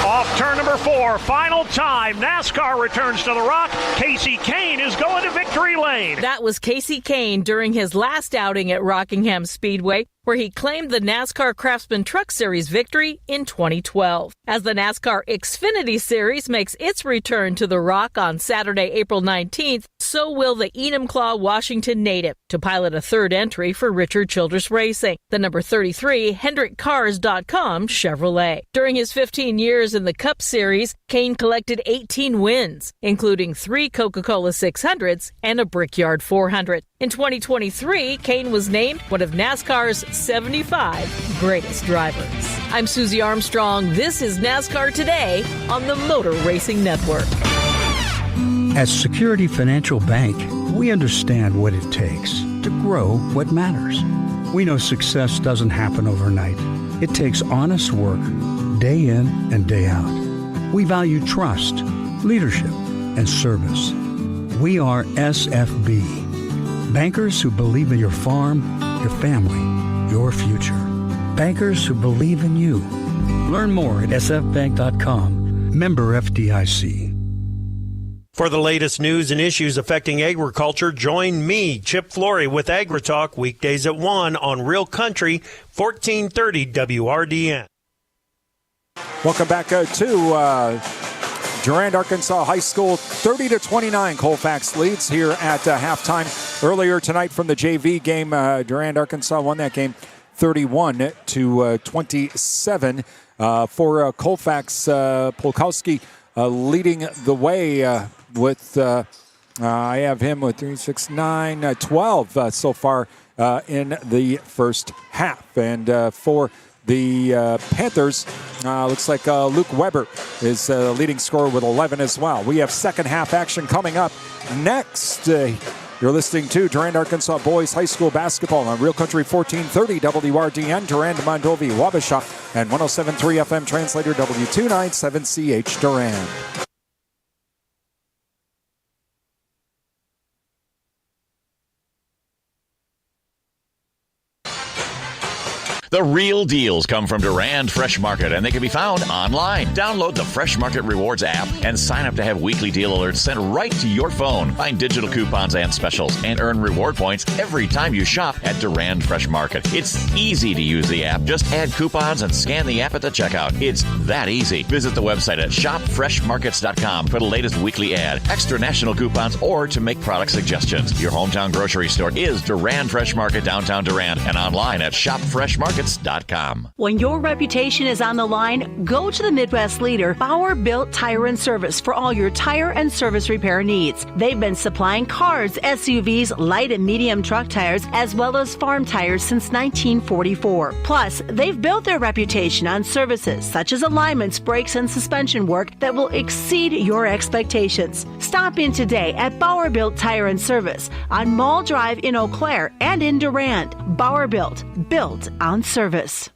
Off turn number 4, final time. NASCAR returns to the Rock. Casey Kane is going to victory lane. That was Casey Kane during his last outing at Rockingham Speedway, where he claimed the NASCAR Craftsman Truck Series victory in 2012. As the NASCAR Xfinity Series makes its return to the Rock on Saturday, April 19th, so will the Enumclaw Washington native to pilot a third entry for Richard Childress Racing, the number 33 HendrickCars.com Chevrolet. During his 15 years in the Cup Series, Kane collected 18 wins, including 3 Coca-Cola 600s and a Brickyard 400. In 2023, Kane was named one of NASCAR's 75 greatest drivers. I'm Susie Armstrong. This is NASCAR Today on the Motor Racing Network. At Security Financial Bank, we understand what it takes to grow what matters. We know success doesn't happen overnight. It takes honest work, day in and day out. We value trust, leadership, and service. We are SFB. Bankers who believe in your farm, your family, your future. Bankers who believe in you. Learn more at sfbank.com. Member FDIC. For the latest news and issues affecting agriculture, join me, Chip Flory, with AgriTalk weekdays at 1 on Real Country, 1430 WRDN. Welcome back to Durand-Arkansaw High School. 30-29, Colfax leads here at halftime. Earlier tonight from the JV game, Durand-Arkansaw won that game 31-27 for Colfax. Polkowski leading the way with, I have him with 3, 6, 9, 12 so far in the first half. And for the Panthers, looks like Luke Weber is leading scorer with 11 as well. We have second half action coming up next. You're listening to Durand-Arkansaw Boys High School Basketball on Real Country 1430 WRDN, Durand, Mondovi, Wabasha, and 107.3 FM translator W297CH Durand. The real deals come from Durand Fresh Market, and they can be found online. Download the Fresh Market Rewards app and sign up to have weekly deal alerts sent right to your phone. Find digital coupons and specials and earn reward points every time you shop at Durand Fresh Market. It's easy to use the app. Just add coupons and scan the app at the checkout. It's that easy. Visit the website at shopfreshmarkets.com for the latest weekly ad, extra national coupons, or to make product suggestions. Your hometown grocery store is Durand Fresh Market, downtown Durand, and online at shopfreshmarkets.com. When your reputation is on the line, go to the Midwest leader, Bauer Built Tire and Service, for all your tire and service repair needs. They've been supplying cars, SUVs, light and medium truck tires, as well as farm tires since 1944. Plus, they've built their reputation on services such as alignments, brakes, and suspension work that will exceed your expectations. Stop in today at Bauer Built Tire and Service on Mall Drive in Eau Claire and in Durand. Bauer Built on service.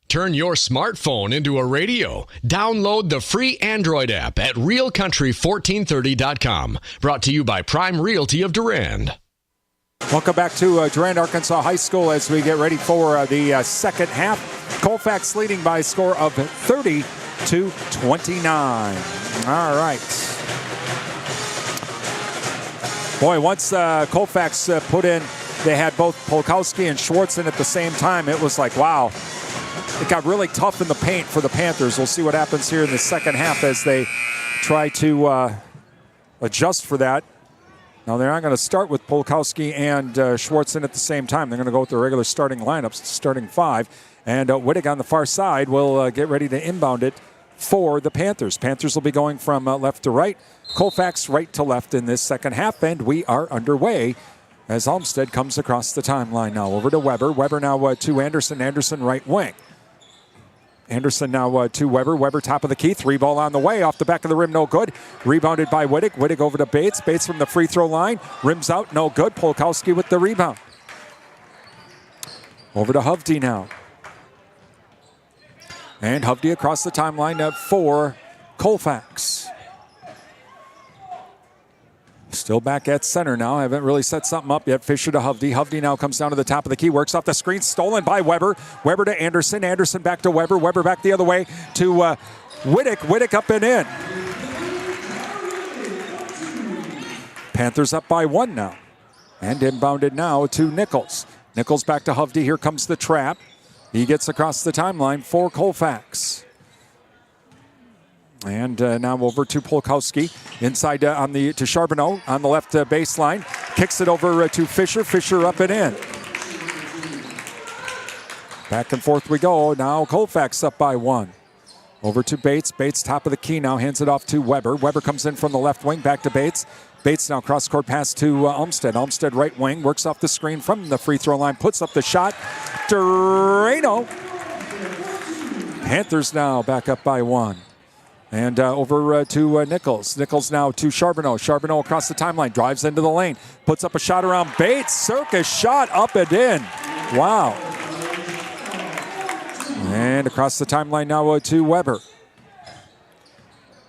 Turn your smartphone into a radio. Download the free Android app at realcountry1430.com. Brought to you by Prime Realty of Durand. Welcome back to Durand-Arkansaw High School as we get ready for the second half. Colfax leading by a score of 30-29. All right. Boy, once Colfax put in, they had both Polkowski and Schwartz in at the same time. It was like, wow. It got really tough in the paint for the Panthers. We'll see what happens here in the second half as they try to adjust for that. Now, they're not going to start with Polkowski and Schwartz in at the same time. They're going to go with their regular starting lineups, starting five. And Wittig on the far side will get ready to inbound it for the Panthers. Panthers will be going from left to right. Colfax right to left in this second half, and we are underway as Olmsted comes across the timeline now. Over to Weber. Weber now to Anderson. Anderson right wing. Anderson now to Weber. Weber top of the key. Three ball on the way. Off the back of the rim, no good. Rebounded by Wittig. Wittig over to Bates. Bates from the free throw line. Rims out, no good. Polkowski with the rebound. Over to Hovde now. And Hovde across the timeline for Colfax. Still back at center now. Haven't really set something up yet. Fisher to Hovde. Hovde now comes down to the top of the key. Works off the screen. Stolen by Weber. Weber to Anderson. Anderson back to Weber. Weber back the other way to Wittig. Wittig up and in. Panthers up by one now. And inbounded now to Nichols. Nichols back to Hovde. Here comes the trap. He gets across the timeline for Colfax. And now over to Polkowski. Inside to Charbonneau on the left baseline. Kicks it over to Fisher. Fisher up and in. Back and forth we go. Now Colfax up by one. Over to Bates. Bates top of the key now. Hands it off to Weber. Weber comes in from the left wing. Back to Bates. Bates now cross-court pass to Olmsted. Olmsted right wing. Works off the screen from the free throw line. Puts up the shot. Durano. Panthers now back up by one. And over to Nichols. Nichols now to Charbonneau. Charbonneau across the timeline. Drives into the lane. Puts up a shot around Bates. Circus shot up and in. Wow. And across the timeline now to Weber.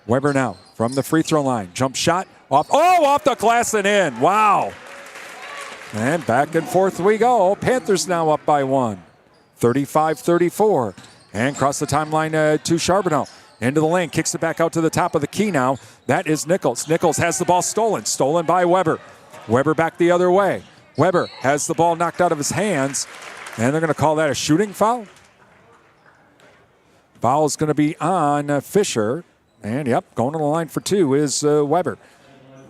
Weber now from the free throw line. Jump shot. Off the glass and in. Wow. And back and forth we go. Panthers now up by one. 35-34. And across the timeline to Charbonneau. Into the lane, kicks it back out to the top of the key now. That is Nichols. Nichols has the ball stolen. Stolen by Weber. Weber back the other way. Weber has the ball knocked out of his hands. And they're going to call that a shooting foul. Foul is going to be on Fisher. And, yep, going to the line for two is Weber.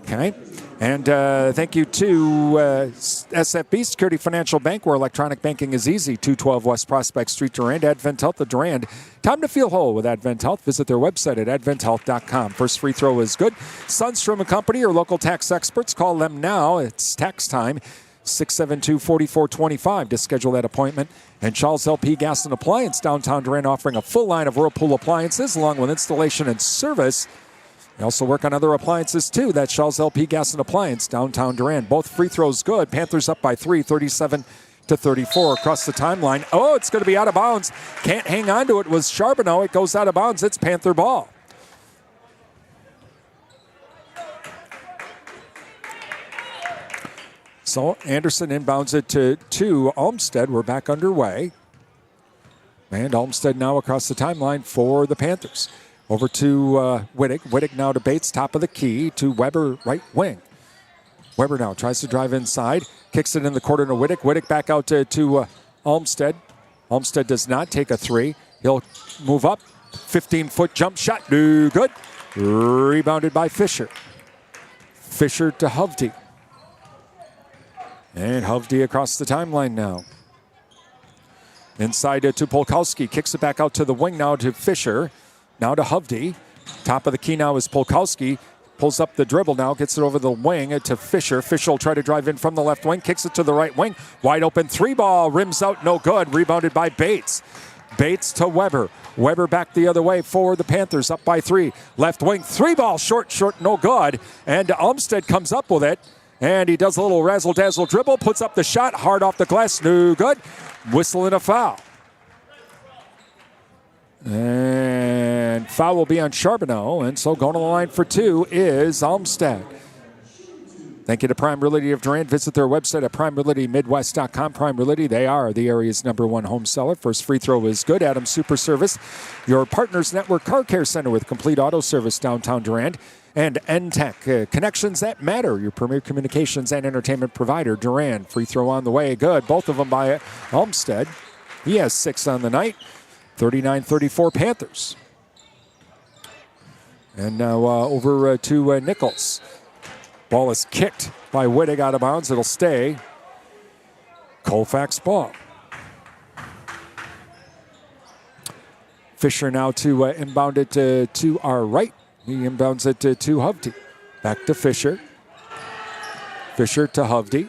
Okay. And thank you to SFB Security Financial Bank, where electronic banking is easy. 212 West Prospect Street, Durand. Advent Health of Durand. Time to feel whole with Advent Health. Visit their website at adventhealth.com. First free throw is good. Sundstrom & Company, your local tax experts. Call them now. It's tax time. 672-4425 to schedule that appointment. And Charles LP Gas and Appliance, downtown Durand, offering a full line of Whirlpool appliances along with installation and service. They also work on other appliances, too. That's Shaw's LP Gas and Appliance, downtown Durand. Both free throws good. Panthers up by 3, 37-34 across the timeline. Oh, it's going to be out of bounds. Can't hang on to it. Was Charbonneau. It goes out of bounds. It's Panther ball. So Anderson inbounds it to Olmsted. We're back underway. And Olmsted now across the timeline for the Panthers. Over to Wittig. Wittig now to Bates, top of the key, to Weber, right wing. Weber now tries to drive inside, kicks it in the corner to Wittig. Wittig back out to Olmsted. Olmsted does not take a three. He'll move up. 15-foot jump shot. No good. Rebounded by Fisher. Fisher to Hovde. And Hovde across the timeline now. Inside to Polkowski. Kicks it back out to the wing now to Fisher. Now to Hovde. Top of the key now is Polkowski. Pulls up the dribble now. Gets it over the wing to Fisher. Fisher will try to drive in from the left wing. Kicks it to the right wing. Wide open three ball. Rims out. No good. Rebounded by Bates. Bates to Weber. Weber back the other way for the Panthers. Up by three. Left wing. Three ball. Short. No good. And Olmsted comes up with it. And he does a little razzle-dazzle dribble. Puts up the shot. Hard off the glass. No good. Whistle and a foul. And foul will be on Charbonneau. And so going to the line for two is Olmsted. Thank you to Prime Realty of Durand. Visit their website at primerealitymidwest.com. Prime Realty, they are the area's #1 home seller. First free throw is good. Adams Super Service, your Partners Network Car Care Center with complete auto service downtown Durand. And NTech, connections that matter. Your premier communications and entertainment provider, Durand. Free throw on the way, good. Both of them by Olmsted. He has 6 on the night. 39-34 Panthers. And now over to Nichols. Ball is kicked by Wittig out of bounds. It'll stay Colfax ball. Fisher now to inbound it to our right. He inbounds it to Hovde. Back to Fisher. Fisher to Hovde.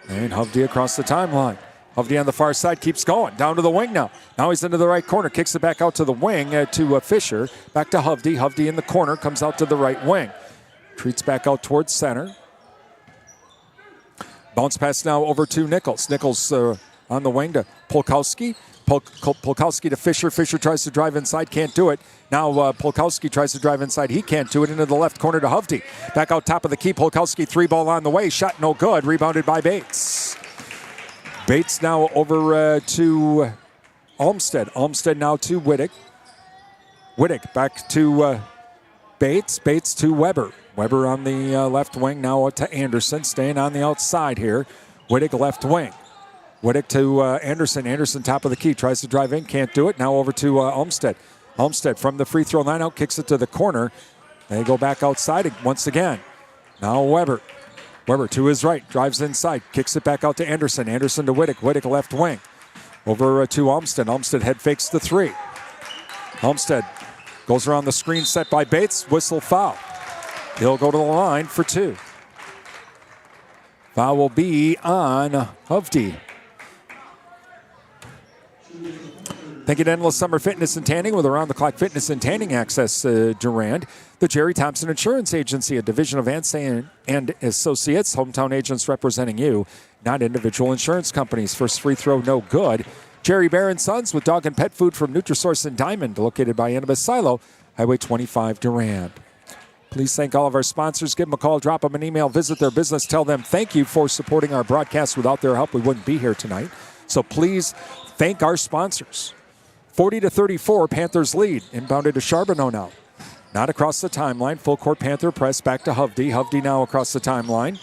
And Hovde across the timeline. Hovde on the far side keeps going. Down to the wing now. Now he's into the right corner. Kicks it back out to the wing to Fisher. Back to Hovde. Hovde in the corner. Comes out to the right wing. Treats back out towards center. Bounce pass now over to Nichols. Nichols on the wing to Polkowski. Polkowski to Fisher. Fisher tries to drive inside. Can't do it. Now Polkowski tries to drive inside. He can't do it. Into the left corner to Hovde. Back out top of the key. Polkowski three ball on the way. Shot no good. Rebounded by Bates. Bates now over to Olmsted. Olmsted now to Wittig. Wittig back to Bates. Bates to Weber. Weber on the left wing now to Anderson. Staying on the outside here. Wittig left wing. Wittig to Anderson. Anderson top of the key. Tries to drive in. Can't do it. Now over to Olmsted. Olmsted from the free throw line out. Kicks it to the corner. They go back outside once again. Now Weber. Weber to his right. Drives inside. Kicks it back out to Anderson. Anderson to Wittig. Wittig left wing. Over to Olmsted. Olmsted head fakes the three. Olmsted goes around the screen set by Bates. Whistle foul. He'll go to the line for two. Foul will be on Hovde. Thank you to Endless Summer Fitness and Tanning with around-the-clock fitness and tanning access, Durand. The Jerry Thompson Insurance Agency, a division of Ansay and Associates, hometown agents representing you, not individual insurance companies. First free throw, no good. Jerry Bear & Sons with dog and pet food from Nutrisource and Diamond, located by Annabis Silo, Highway 25, Durand. Please thank all of our sponsors. Give them a call, drop them an email, visit their business, tell them thank you for supporting our broadcast. Without their help, we wouldn't be here tonight. So please thank our sponsors. 40-34, Panthers lead. Inbounded to Charbonneau now. Not across the timeline. Full court Panther press back to Hovde. Hovde now across the timeline.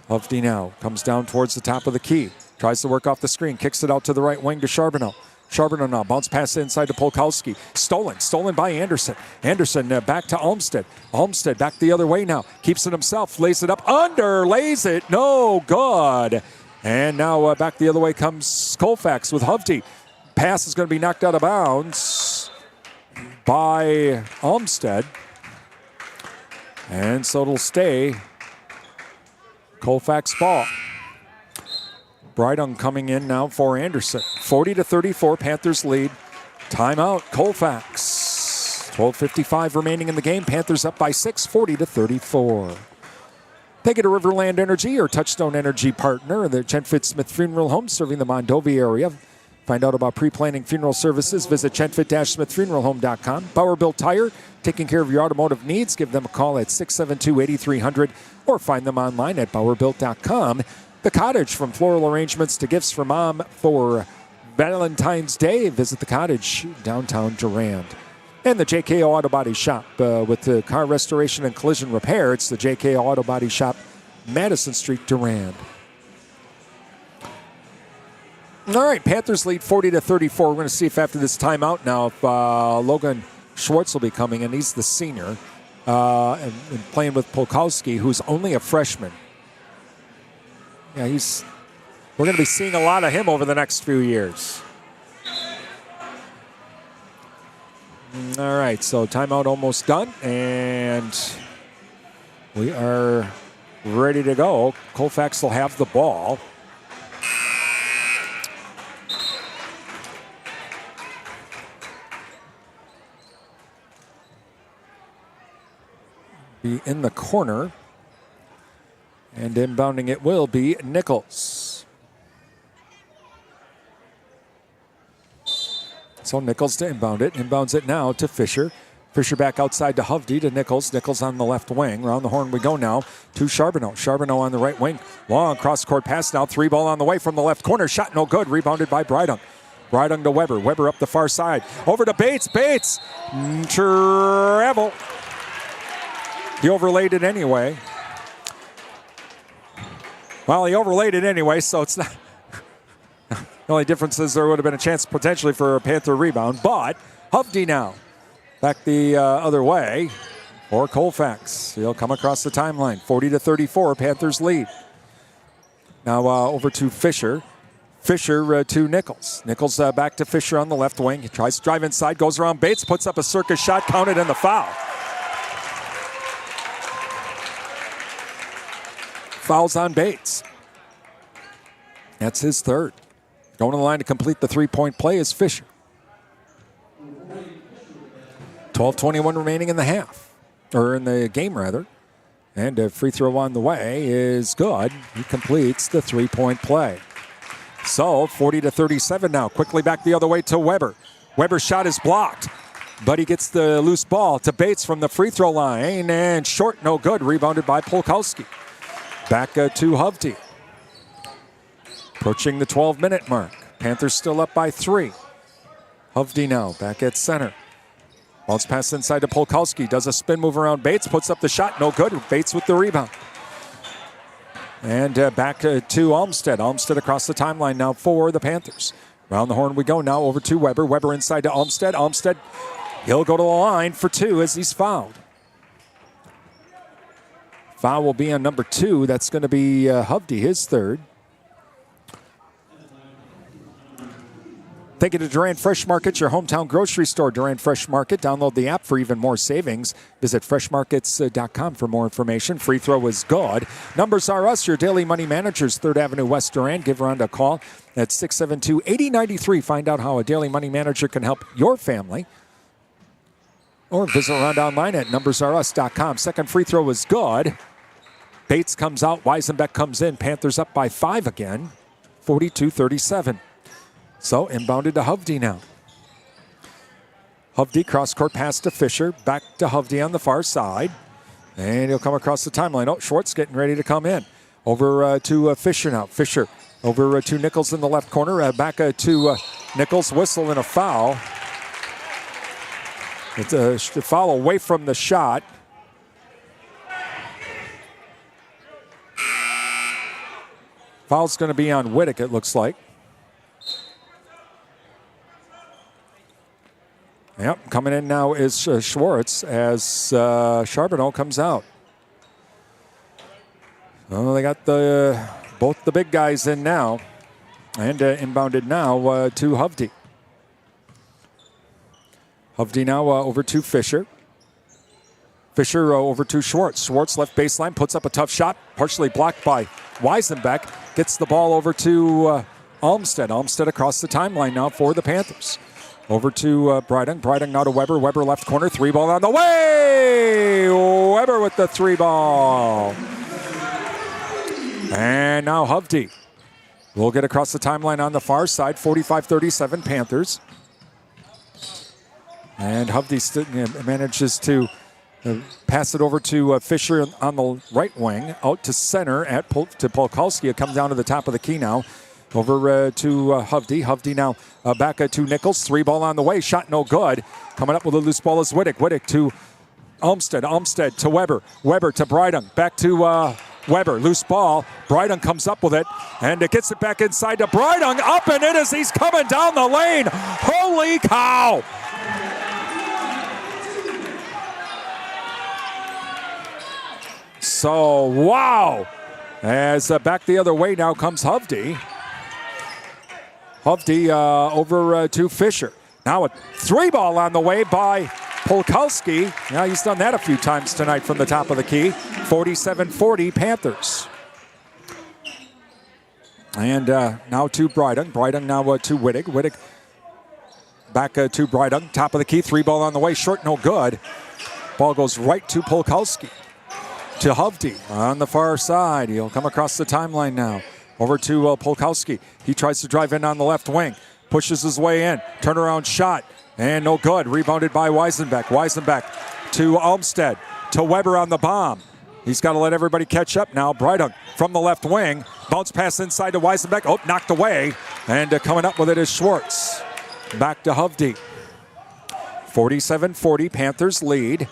Hovde now comes down towards the top of the key. Tries to work off the screen. Kicks it out to the right wing to Charbonneau. Charbonneau now. Bounce pass inside to Polkowski. Stolen by Anderson. Anderson back to Olmsted. Olmsted back the other way now. Keeps it himself. Lays it up. Lays it. No good. And now back the other way comes Colfax with Hovde. Pass is going to be knocked out of bounds by Olmsted. And so it'll stay Colfax ball. Brydung coming in now for Anderson. 40-34, Panthers lead. Timeout, Colfax. 12:55 remaining in the game. Panthers up by 6, 40-34. Thank you to Riverland Energy, your Touchstone Energy partner, the Chenfit Smith Funeral Home serving the Mondovi area. Find out about pre-planning funeral services. Visit chenfit-smithfuneralhome.com. Bauer Built Tire, taking care of your automotive needs. Give them a call at 672-8300 or find them online at bauerbuilt.com. The Cottage, from floral arrangements to gifts for mom for Valentine's Day, visit the cottage downtown Durand. And the JKO Auto Body Shop with the car restoration and collision repair. It's the JKO Auto Body Shop, Madison Street, Durand. All right, Panthers lead 40-34. We're going to see if after this timeout now, if Logan Schwartz will be coming in. He's the senior and playing with Polkowski, who's only a freshman. Yeah, we're going to be seeing a lot of him over the next few years. All right, so timeout almost done, and we are ready to go. Colfax will have the ball. Be in the corner, and inbounding it will be Nichols. So Nichols to inbound it. Inbounds it now to Fisher. Fisher back outside to Hovde to Nichols. Nichols on the left wing. Around the horn we go now to Charbonneau. Charbonneau on the right wing. Long cross-court pass now. 3-ball on the way from the left corner. Shot no good. Rebounded by Brydung. Brydung to Weber. Weber up the far side. Over to Bates. Bates. Travel. He overlaid it anyway. Well, he overlaid it anyway, so it's not... The only difference is there would have been a chance potentially for a Panther rebound, but Hovde now back the other way for Colfax. He'll come across the timeline. 40-34, Panthers lead. Now over to Fisher. Fisher to Nichols. Nichols back to Fisher on the left wing. He tries to drive inside, goes around Bates, puts up a circus shot, counted in the foul. Fouls on Bates. That's his third. Going to the line to complete the three-point play is Fisher. 12:21 remaining in the half, or in the game rather. And a free throw on the way is good. He completes the three-point play. So 40-37 now. Quickly back the other way to Weber. Weber's shot is blocked, but he gets the loose ball to Bates from the free throw line, and short, no good. Rebounded by Polkowski. Back to Hovde. Approaching the 12-minute mark. Panthers still up by 3. Hovde now back at center. Bounce pass inside to Polkowski. Does a spin move around Bates. Puts up the shot. No good. Bates with the rebound. And back to Olmstead. Olmstead across the timeline now for the Panthers. Around the horn we go now over to Weber. Weber inside to Olmstead. Olmstead, he'll go to the line for 2 as he's fouled. Foul will be on number 2. That's going to be Hovde, his third. Thank you to Durand Fresh Market, your hometown grocery store. Durand Fresh Market. Download the app for even more savings. Visit freshmarkets.com for more information. Free throw is good. Numbers are us, your daily money managers, 3rd Avenue West Durand. Give Rhonda a call at 672-8093. Find out how a daily money manager can help your family. Or visit Rhonda online at numbersarus.com. Second free throw is good. Bates comes out. Weisenbeck comes in. Panthers up by 5 again. 42-37. So, inbounded to Hovde now. Hovde, cross-court pass to Fisher. Back to Hovde on the far side. And he'll come across the timeline. Oh, Schwartz getting ready to come in. Over to Fisher now. Fisher over to Nichols in the left corner. Back to Nichols. Whistle and a foul. It's a foul away from the shot. Foul's going to be on Whittick, it looks like. Yep, coming in now is Schwartz as Charbonneau comes out. Oh, they got both the big guys in now. And inbounded now to Hovde. Hovde now over to Fisher. Fisher over to Schwartz. Schwartz left baseline, puts up a tough shot, partially blocked by Weisenbeck. Gets the ball over to Olmstead. Olmstead across the timeline now for the Panthers. Over to Brydung. Brydung now to Weber. Weber left corner. 3-ball on the way. Weber with the 3-ball. And now Hovde will get across the timeline on the far side. 45-37 Panthers. And Hovde manages to pass it over to Fisher on the right wing. Out to center to Polkowski. It comes down to the top of the key now. Over to Hovde. Hovde now back to Nichols. 3 ball on the way. Shot no good. Coming up with a loose ball is Wittig. Wittig to Olmsted. Olmsted to Weber. Weber to Breidung. Back to Weber. Loose ball. Breidung comes up with it. And it gets it back inside to Breidung. Up and in as he's coming down the lane. Holy cow! So, wow. As back the other way now comes Hovde. Hovde over to Fisher. Now a 3 ball on the way by Polkowski. Now he's done that a few times tonight from the top of the key. 47-40 Panthers. And now to Breidung. Breidung now to Wittig. Wittig back to Breidung. Top of the key. 3 ball on the way. Short, no good. Ball goes right to Polkowski. To Hovde on the far side. He'll come across the timeline now. Over to Polkowski. He tries to drive in on the left wing. Pushes his way in. Turnaround shot. And no good. Rebounded by Weisenbeck. Weisenbeck to Olmsted. To Weber on the bomb. He's got to let everybody catch up now. Breidung from the left wing. Bounce pass inside to Weisenbeck. Oh, knocked away. And coming up with it is Schwartz. Back to Hovde. 47-40. Panthers lead.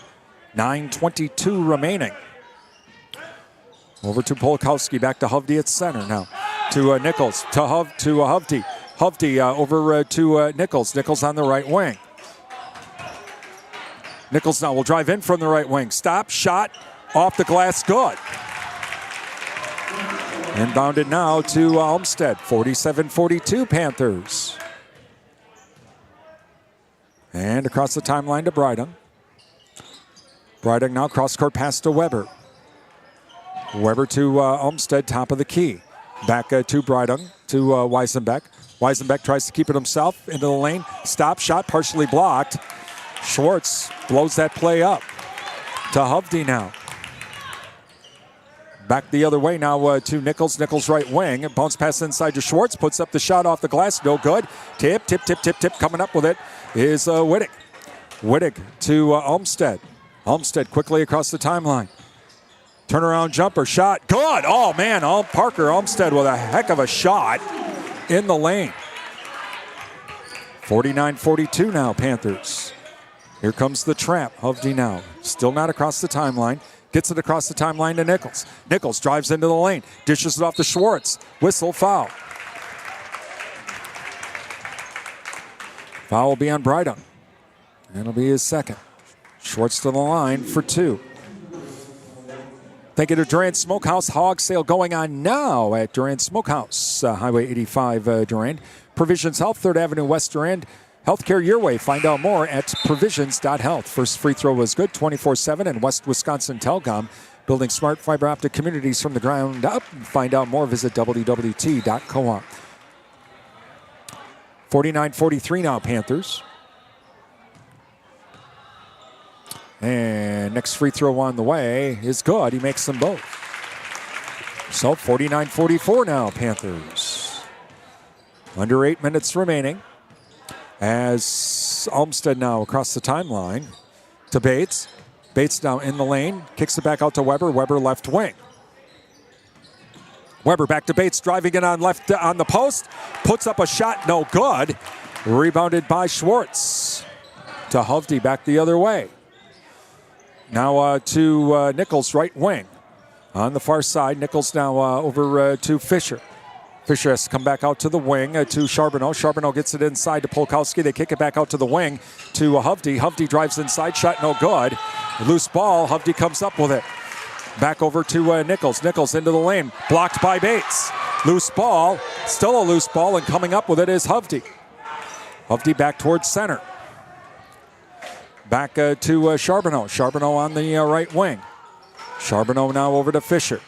9:22 remaining. Over to Polkowski, back to Hovde at center now. To Nichols, to Hovde. Hovde over to Nichols. Nichols on the right wing. Nichols now will drive in from the right wing. Stop, shot, off the glass, good. Inbounded now to Olmsted. 47-42 Panthers. And across the timeline to Breidung. Breidung now cross-court pass to Weber. Weber to Olmsted, top of the key. Back to Breidung, to Weisenbeck. Weisenbeck tries to keep it himself into the lane. Stop, shot partially blocked. Schwartz blows that play up to Hovde now. Back the other way now to Nichols. Nichols right wing. Bounce pass inside to Schwartz. Puts up the shot off the glass. No good. Tip. Coming up with it is Wittig. Wittig to Olmsted. Olmsted quickly across the timeline. Turnaround jumper shot. Good. Oh, man. Parker Olmsted with a heck of a shot in the lane. 49-42 now, Panthers. Here comes the trap. Hovde now. Still not across the timeline. Gets it across the timeline to Nichols. Nichols drives into the lane. Dishes it off to Schwartz. Whistle, foul. Foul will be on Breidung. It'll be his second. Schwartz to the line for 2. Thank you to Durand Smokehouse. Hog sale going on now at Durand Smokehouse. Highway 85 Durand. Provisions Health, 3rd Avenue West Durand. Healthcare your way. Find out more at provisions.health. First free throw was good. 24/7 and West Wisconsin Telecom. Building smart fiber optic communities from the ground up. Find out more. Visit wwt.coop. 49-43 now, Panthers. And next free throw on the way is good. He makes them both. So 49-44 now, Panthers. Under 8 minutes remaining. As Olmsted now across the timeline to Bates. Bates now in the lane. Kicks it back out to Weber. Weber left wing. Weber back to Bates. Driving it on left on the post. Puts up a shot. No good. Rebounded by Schwartz. To Hovde back the other way. Now to Nichols, right wing. On the far side, Nichols now over to Fisher. Fisher has to come back out to the wing to Charbonneau. Charbonneau gets it inside to Polkowski. They kick it back out to the wing to Hovde. Hovde drives inside, shot no good. Loose ball, Hovde comes up with it. Back over to Nichols. Nichols into the lane, blocked by Bates. Loose ball, still a loose ball, and coming up with it is Hovde. Hovde back towards center. Back to Charbonneau. Charbonneau on the right wing. Charbonneau now over to Fisher.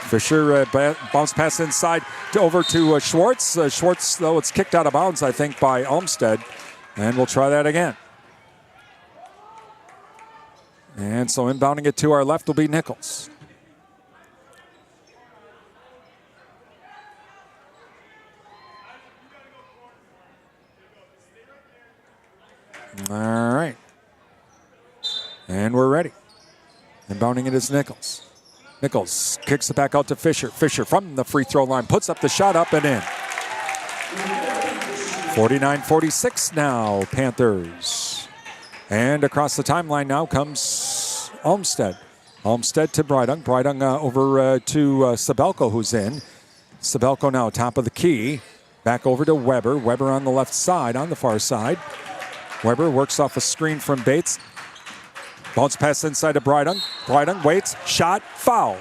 Fisher bounce pass inside over to Schwartz. Schwartz, though, it's kicked out of bounds, I think, by Olmsted. And we'll try that again. And so inbounding it to our left will be Nichols. All right. And we're ready. Inbounding it is Nichols. Nichols kicks it back out to Fisher. Fisher from the free throw line puts up the shot up and in. 49-46 now, Panthers. And across the timeline now comes Olmsted. Olmsted to Brydung. Brydung over to Sabelko, who's in. Sabelko now top of the key. Back over to Weber. Weber on the left side, on the far side. Weber works off a screen from Bates. Bounce pass inside to Brydung. Brydung waits. Shot. Foul.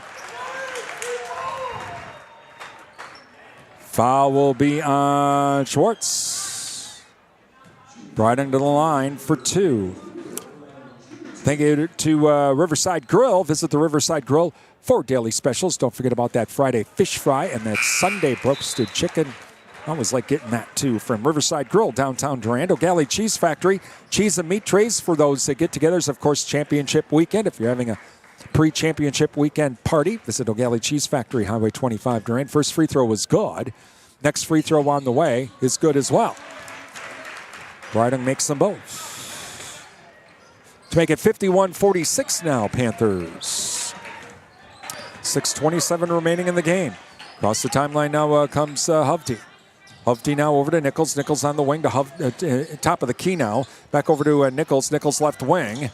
Foul will be on Schwartz. Brydung to the line for 2. Thank you to Riverside Grill. Visit the Riverside Grill for daily specials. Don't forget about that Friday fish fry and that Sunday roasted chicken. I always like getting that, too, from Riverside Grill, downtown Durand. O'Galley Cheese Factory, cheese and meat trays for those get-togethers. Of course, championship weekend. If you're having a pre-championship weekend party, visit O'Galley Cheese Factory, Highway 25, Durand. First free throw was good. Next free throw on the way is good as well. Brydung makes them both. To make it 51-46 now, Panthers. 6:27 remaining in the game. Across the timeline now comes Hovde. Hovde now over to Nichols. Nichols on the wing to top of the key now. Back over to Nichols. Nichols left wing.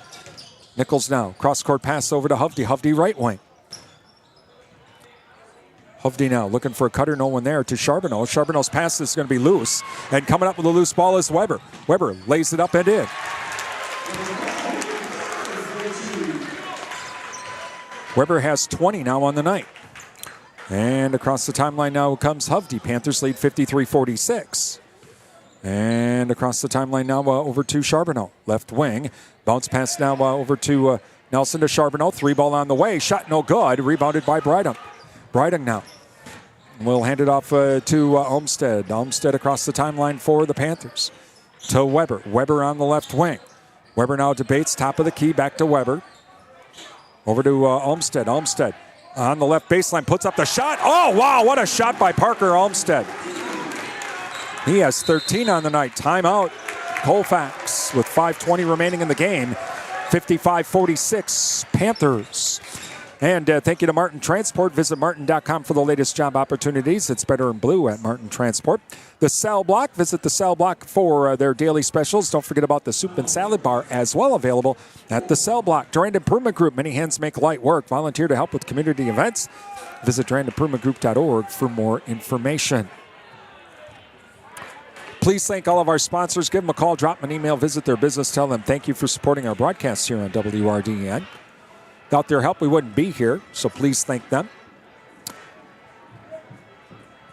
Nichols now. Cross-court pass over to Hovde. Hovde right wing. Hovde now looking for a cutter. No one there to Charbonneau. Charbonneau's pass is going to be loose. And coming up with a loose ball is Weber. Weber lays it up and in. Weber has 20 now on the night. And across the timeline now comes Hovde. Panthers lead 53-46. And across the timeline now over to Charbonneau. Left wing. Bounce pass now over to Nelson to Charbonneau. 3-ball on the way. Shot no good. Rebounded by Brydung. Brydung now. We'll hand it off to Olmsted. Olmsted across the timeline for the Panthers. To Weber. Weber on the left wing. Weber now debates top of the key. Back to Weber. Over to Olmsted. Olmsted on the left baseline, puts up the shot. Oh, wow, what a shot by Parker Olmsted. He has 13 on the night. Timeout, Colfax with 5:20 remaining in the game. 55-46, Panthers. And thank you to Martin Transport. Visit martin.com for the latest job opportunities. It's better in blue at Martin Transport. The Cell Block. Visit the Cell Block for their daily specials. Don't forget about the soup and salad bar as well, available at the Cell Block. Durand Improvement Group. Many hands make light work. Volunteer to help with community events. Visit durandimprovementgroup.org for more information. Please thank all of our sponsors. Give them a call, drop them an email, visit their business. Tell them thank you for supporting our broadcasts here on WRDN. Without their help, we wouldn't be here, so please thank them.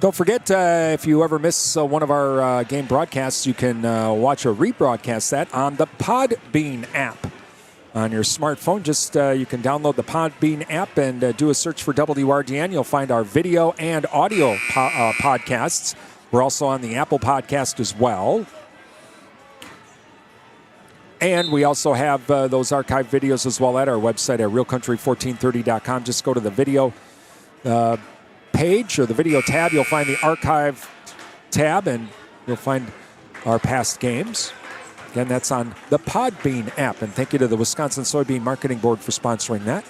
Don't forget, if you ever miss one of our game broadcasts, you can watch a rebroadcast that on the Podbean app. On your smartphone, just you can download the Podbean app and do a search for WRDN. You'll find our video and audio podcasts. We're also on the Apple Podcast as well. And we also have those archived videos as well at our website at realcountry1430.com. Just go to the video page or the video tab. You'll find the archive tab, and you'll find our past games. Again, that's on the Podbean app. And thank you to the Wisconsin Soybean Marketing Board for sponsoring that.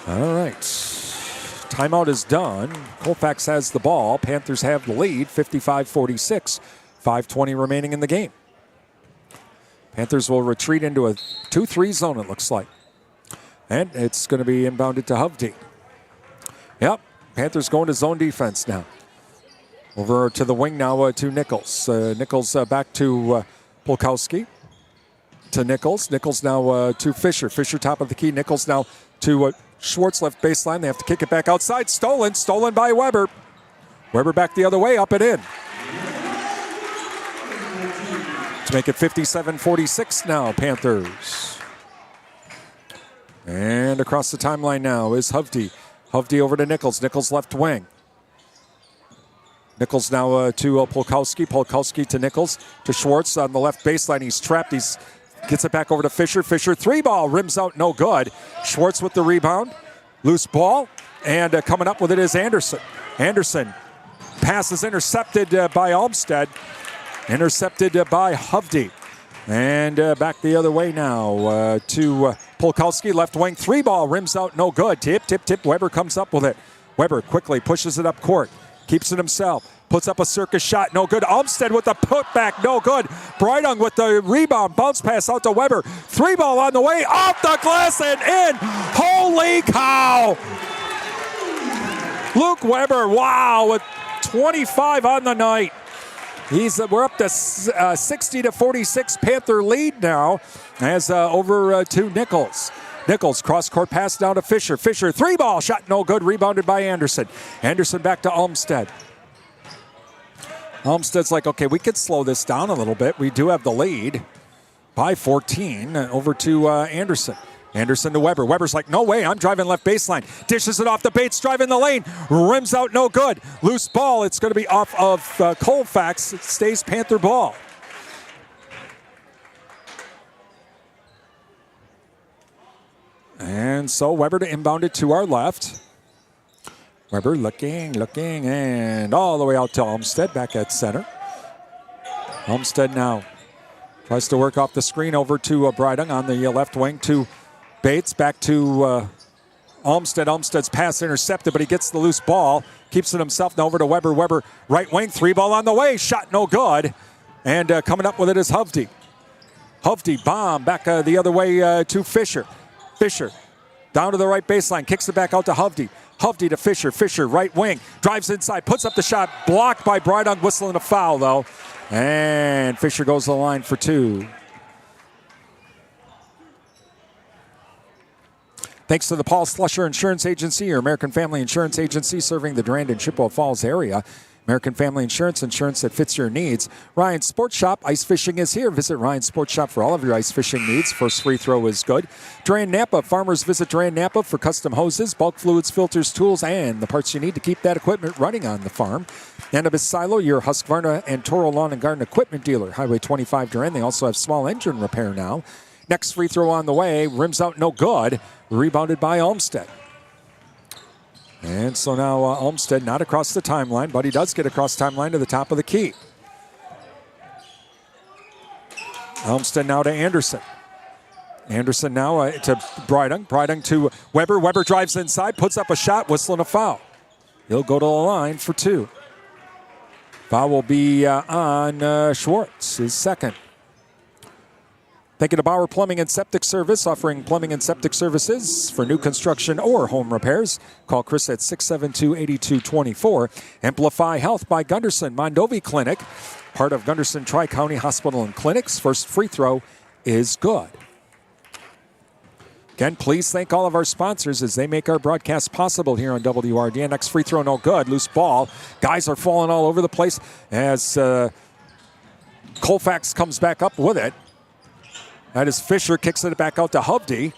All right. Timeout is done. Colfax has the ball. Panthers have the lead, 55-46. 5:20 remaining in the game. Panthers will retreat into a 2-3 zone, it looks like. And it's going to be inbounded to Hovde. Yep, Panthers going to zone defense now. Over to the wing now to Nichols. Nichols back to Polkowski. To Nichols. Nichols now to Fisher. Fisher top of the key. Nichols now to Schwartz left baseline. They have to kick it back outside. Stolen by Weber. Weber back the other way, up and in. To make it 57-46 now, Panthers. And across the timeline now is Hovde. Hovde over to Nichols. Nichols left wing. Nichols now to Polkowski. Polkowski to Nichols. To Schwartz on the left baseline. He's trapped. He gets it back over to Fisher. Fisher 3-ball. Rims out, no good. Schwartz with the rebound. Loose ball. And coming up with it is Anderson. Anderson. Pass is intercepted by Olmsted. Intercepted by Hovde. And back the other way now to Polkowski. Left wing 3-ball. Rims out, no good. Tip. Weber comes up with it. Weber quickly pushes it up court. Keeps it himself. Puts up a circus shot, no good. Olmsted with the putback, no good. Breidung with the rebound, bounce pass out to Weber. 3-ball on the way, off the glass and in. Holy cow! Luke Weber, wow, with 25 on the night. We're up to 60-46 Panther lead now, as over to Nichols. Nichols, cross-court pass down to Fisher. Fisher, 3-ball shot, no good, rebounded by Anderson. Anderson back to Olmsted. Olmsted's like, okay, we could slow this down a little bit. We do have the lead by 14 over to Anderson. Anderson to Weber. Weber's like, no way, I'm driving left baseline. Dishes it off the Bates, driving the lane. Rims out, no good. Loose ball, it's going to be off of Colfax. It stays Panther ball. And so Weber to inbound it to our left. Weber looking, and all the way out to Olmsted, back at center. Olmsted now tries to work off the screen over to Breidung on the left wing to Bates, back to Olmsted. Olmsted's pass intercepted, but he gets the loose ball, keeps it himself, now over to Weber. Weber, right wing, 3-ball on the way, shot no good. And coming up with it is Hovde. Hovde, bomb, back the other way to Fisher. Fisher, down to the right baseline, kicks it back out to Hovde. Hovde to Fisher. Fisher, right wing, drives inside, puts up the shot, blocked by Breidung, whistling a foul though. And Fisher goes to the line for 2. Thanks to the Paul Slusher Insurance Agency, your American Family Insurance Agency serving the Durand and Chippewa Falls area. American Family Insurance that fits your needs. Ryan's Sports Shop, ice fishing is here. Visit Ryan's Sports Shop for all of your ice fishing needs. First free throw is good. Durand Napa, farmers visit Durand Napa for custom hoses, bulk fluids, filters, tools, and the parts you need to keep that equipment running on the farm. Cannabis Silo, your Husqvarna and Toro Lawn and Garden equipment dealer. Highway 25 Durand. They also have small engine repair now. Next free throw on the way, rims out, no good. Rebounded by Olmsted. And so now Olmsted not across the timeline, but he does get across timeline to the top of the key. Olmsted now to Anderson. Anderson now to Breidung. Breidung to Weber. Weber drives inside, puts up a shot, whistling a foul. He'll go to the line for 2. Foul will be on Schwartz, his second. Thank you to Bauer Plumbing and Septic Service, offering plumbing and septic services for new construction or home repairs. Call Chris at 672-8224. Amplify Health by Gunderson Mondovi Clinic, part of Gunderson Tri-County Hospital and Clinics. First free throw is good. Again, please thank all of our sponsors as they make our broadcast possible here on WRDN. Next free throw, no good. Loose ball. Guys are falling all over the place as Colfax comes back up with it. That is Fisher, kicks it back out to Hovde.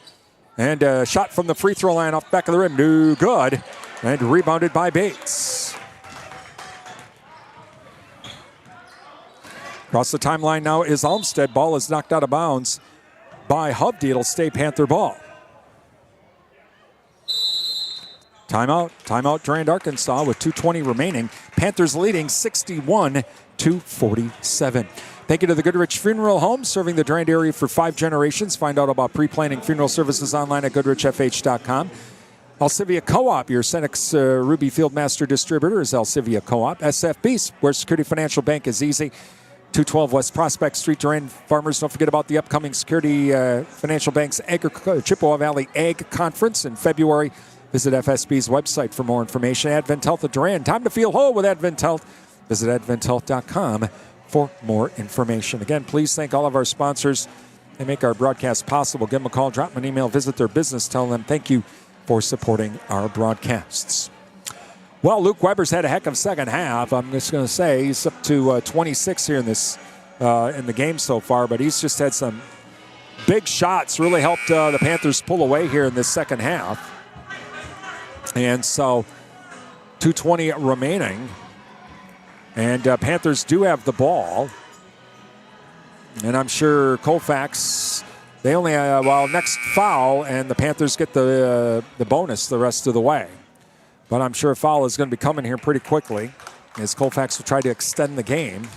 And a shot from the free throw line off the back of the rim. No good. And rebounded by Bates. Across the timeline now is Olmsted. Ball is knocked out of bounds by Hovde. It'll stay Panther ball. Timeout. Timeout Durand-Arkansaw with 2:20 remaining. Panthers leading 61-47. Thank you to the Goodrich Funeral Home, serving the Durand area for 5 generations. Find out about pre-planning funeral services online at goodrichfh.com. Alcivia Co-op, your Cenex Ruby Fieldmaster distributor is Alcivia Co-op. SFB, where Security Financial Bank is easy. 212 West Prospect Street, Durand farmers. Don't forget about the upcoming Security Financial Bank's Chippewa Valley Ag Conference in February. Visit FSB's website for more information. Advent Health at Durand. Time to feel whole with Advent Health. Visit adventhealth.com for more information. Again, please thank all of our sponsors. They make our broadcast possible. Give them a call, drop them an email, visit their business, tell them thank you for supporting our broadcasts. Well, Luke Weber's had a heck of a second half. I'm just going to say he's up to 26 here in this in the game so far, but he's just had some big shots, really helped the Panthers pull away here in this second half. And so 2:20 remaining. And Panthers do have the ball. And I'm sure Colfax, they only, next foul, and the Panthers get the bonus the rest of the way. But I'm sure a foul is going to be coming here pretty quickly as Colfax will try to extend the game.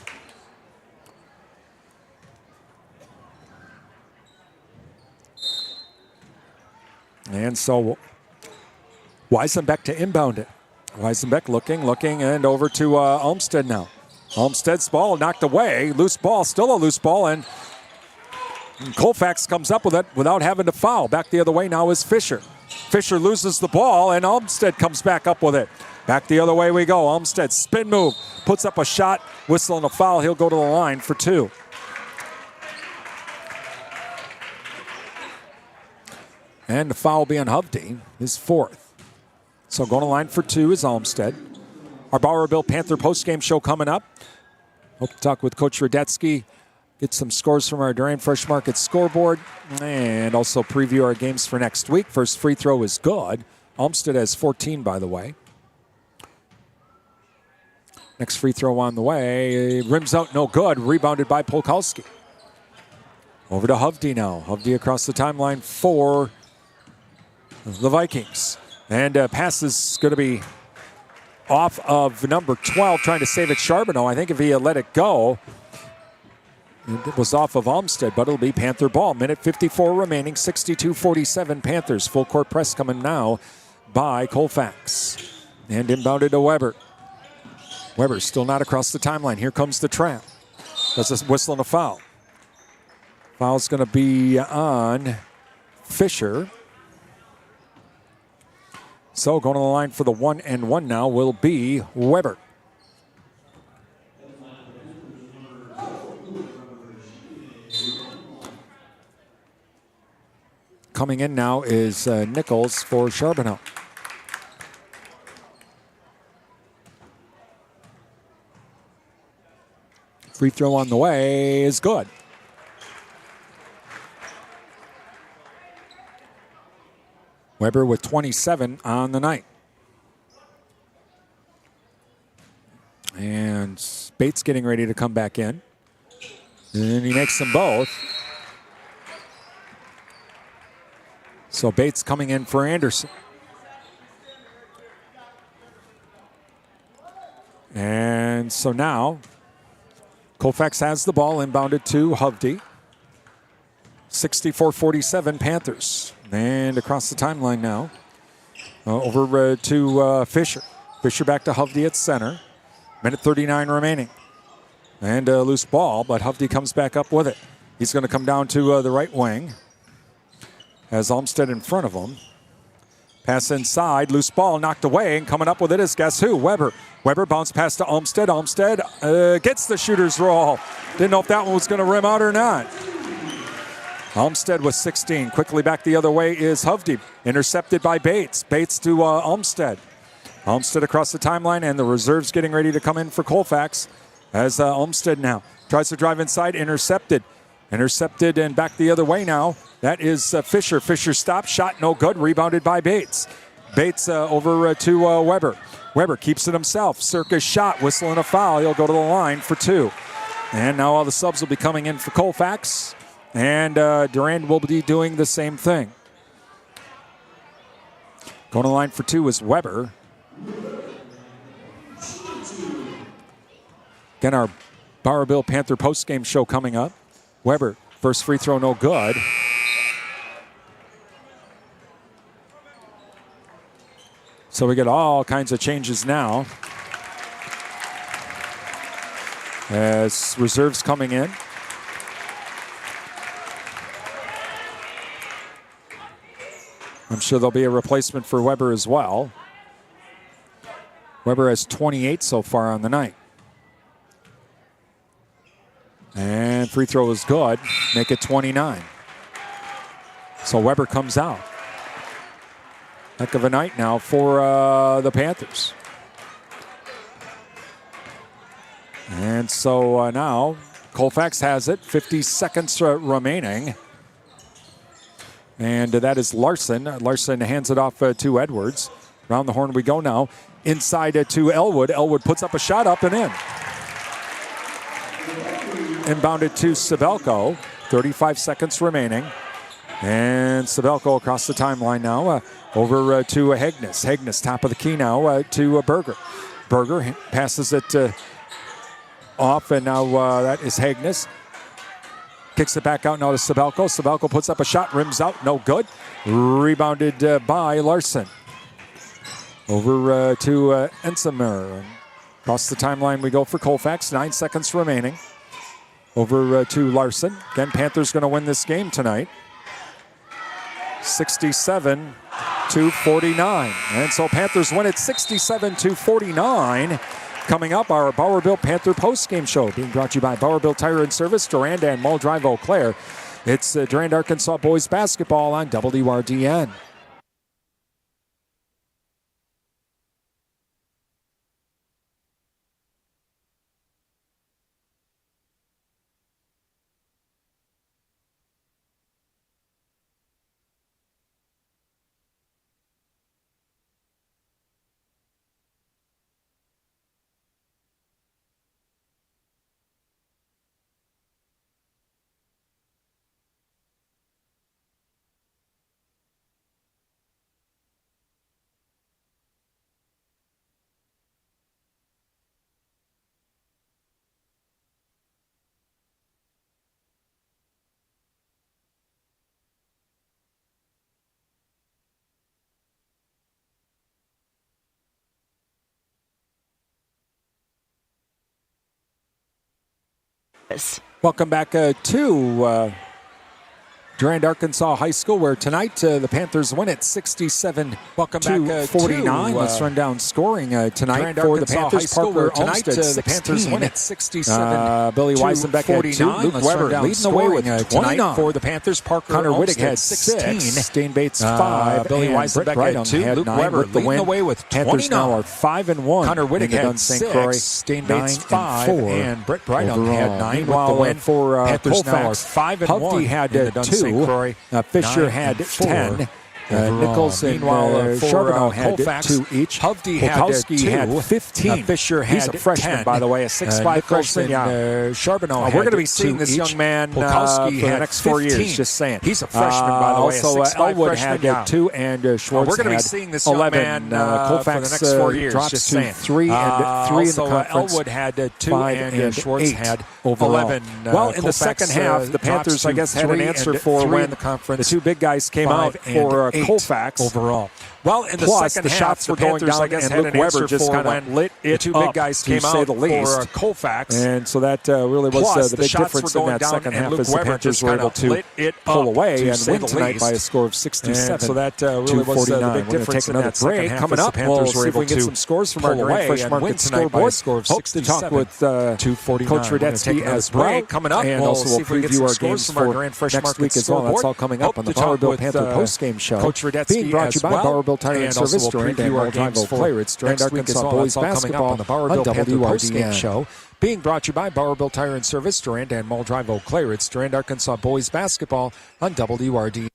And so Weisenbeck to inbound it. Weisenbeck looking, and over to Olmsted now. Olmsted's ball knocked away. Loose ball, still a loose ball, and Colfax comes up with it without having to foul. Back the other way now is Fisher. Fisher loses the ball, and Olmsted comes back up with it. Back the other way we go. Olmsted, spin move, puts up a shot, whistle and a foul. He'll go to the line for 2. And the foul will be on Hovde, his 4th. So going to line for 2 is Olmsted. Our Bowerville Panther postgame show coming up. Hope to talk with Coach Radetsky, get some scores from our Durand Fresh Market scoreboard, and also preview our games for next week. First free throw is good. Olmsted has 14, by the way. Next free throw on the way. Rims out, no good. Rebounded by Polkowski. Over to Hovde now. Hovde across the timeline for the Vikings. And pass is going to be off of number 12, trying to save it Charbonneau. I think if he had let it go, it was off of Olmsted, but it'll be Panther ball. Minute 54 remaining, 62-47 Panthers. Full court press coming now by Colfax. And inbounded to Weber. Weber still not across the timeline. Here comes the trap. Does a whistle and a foul. Foul's going to be on Fisher. So going to the line for the 1-and-1 now will be Weber. Coming in now is Nichols for Charbonneau. Free throw on the way is good. Weber with 27 on the night. And Bates getting ready to come back in. And he makes them both. So Bates coming in for Anderson. And so now Colfax has the ball, inbounded to Hovde. 64-47 Panthers. And across the timeline now, over to Fisher. Fisher back to Hovde at center. Minute 39 remaining. And a loose ball, but Hovde comes back up with it. He's going to come down to the right wing. Has Olmsted in front of him. Pass inside, loose ball knocked away, and coming up with it is guess who? Weber. Weber bounced pass to Olmsted. Olmsted gets the shooter's roll. Didn't know if that one was going to rim out or not. Olmsted with 16. Quickly back the other way is Hovde. Intercepted by Bates. Bates to Olmsted. Olmsted across the timeline, and the reserves getting ready to come in for Colfax. As Olmsted now tries to drive inside. Intercepted. Intercepted and back the other way now. That is Fisher. Fisher stopped. Shot no good. Rebounded by Bates. Bates over to Weber. Weber keeps it himself. Circus shot. Whistle and a foul. He'll go to the line for 2. And now all the subs will be coming in for Colfax. And Durand will be doing the same thing. Going to the line for 2 is Weber. Again, our Bowerville Panther postgame show coming up. Weber, first free throw, no good. So we get all kinds of changes now as reserves coming in. I'm sure there'll be a replacement for Weber as well. Weber has 28 so far on the night. And free throw is good. Make it 29. So Weber comes out. Heck of a night now for the Panthers. And so now Colfax has it. 50 seconds remaining. And that is Larson. Larson hands it off to Edwards. Around the horn we go now. Inside to Elwood. Elwood puts up a shot up and in. Inbounded to Sabelko. 35 seconds remaining. And Sabelko across the timeline now. Over to Hegnes. Hegnes top of the key now to Berger. Berger passes it off, and now that is Hegnes. Kicks it back out now to Sabelko. Sabelko puts up a shot, rims out, no good. Rebounded by Larson. Over to Ensimer. Across the timeline we go for Colfax. 9 seconds remaining. Over to Larson. Again, Panthers going to win this game tonight. 67-49. And so Panthers win it 67-49. Coming up, our Bauer Built Panther postgame show being brought to you by Bauer Built Tire and Service, Durand and Mall Drive, Eau Claire. It's Durand-Arkansaw boys basketball on WRDN. Welcome back to Durand-Arkansaw High School, where tonight the Panthers win it 67-49. Let's run down scoring tonight for the Panthers. Parker tonight the Panthers win it 67. Billy Weisenbeck had 2. Luke Weber leading the way with 29 for the Panthers. Parker Connor Wittig had 16. Stain Bates 5. Billy Weisenbeck had 2. Luke Weber leading the way with 29. Panthers now are 5-1. Connor Wittig had 6. Stain Bates 5. And Brett Brydon had 9 with the win for Panthers. Now are 5-1. Hovde had 2. Fisher had 10. Nichols and Charbonneau had Colfax. 2 each. Hovde had 15. Fisher had he's a freshman, 10. By the way, a 6'5" freshman. Charbonneau we're going to be seeing this young man for the next 4 years, just saying. He's a freshman, by the way. Also, Elwood had 2, and Schwartz we're going to be seeing this 11. Young man Colfax for the next 4 years, drops just to 3 and 3 in the conference. Elwood had 2, and Schwartz had overall. 11. Well, in the second half, the Panthers, I guess, had an answer for when the 2 big guys came out for Colfax overall. Well, in the second half, shots were going down, I guess, and Luke Weber just kind of lit it. The 2 big guys came out the least for Colfax, and so that really was the big difference in that second half as the Panthers were able to pull away and win tonight by a score of 67. So that really was the big difference in that second half. Coming up, we'll see if we can get some scores from our Durand Fresh Market scoreboard. Hope to talk with Coach Radetzky as well. Coming up, and also we'll preview our games for next week as well. That's all coming up on the Bauer Built Panther postgame show. Coach Radetzky being brought to you by Bauer Built Tire and Service, Durand and Mall Drive, Eau Claire. It's Durand-Arkansaw boys basketball on the Bauer Built Panther postgame show. Being brought to you by Bauer Built Tire and Service, Durand and Mall Drive, Eau Claire. It's Durand-Arkansaw boys basketball on WRD.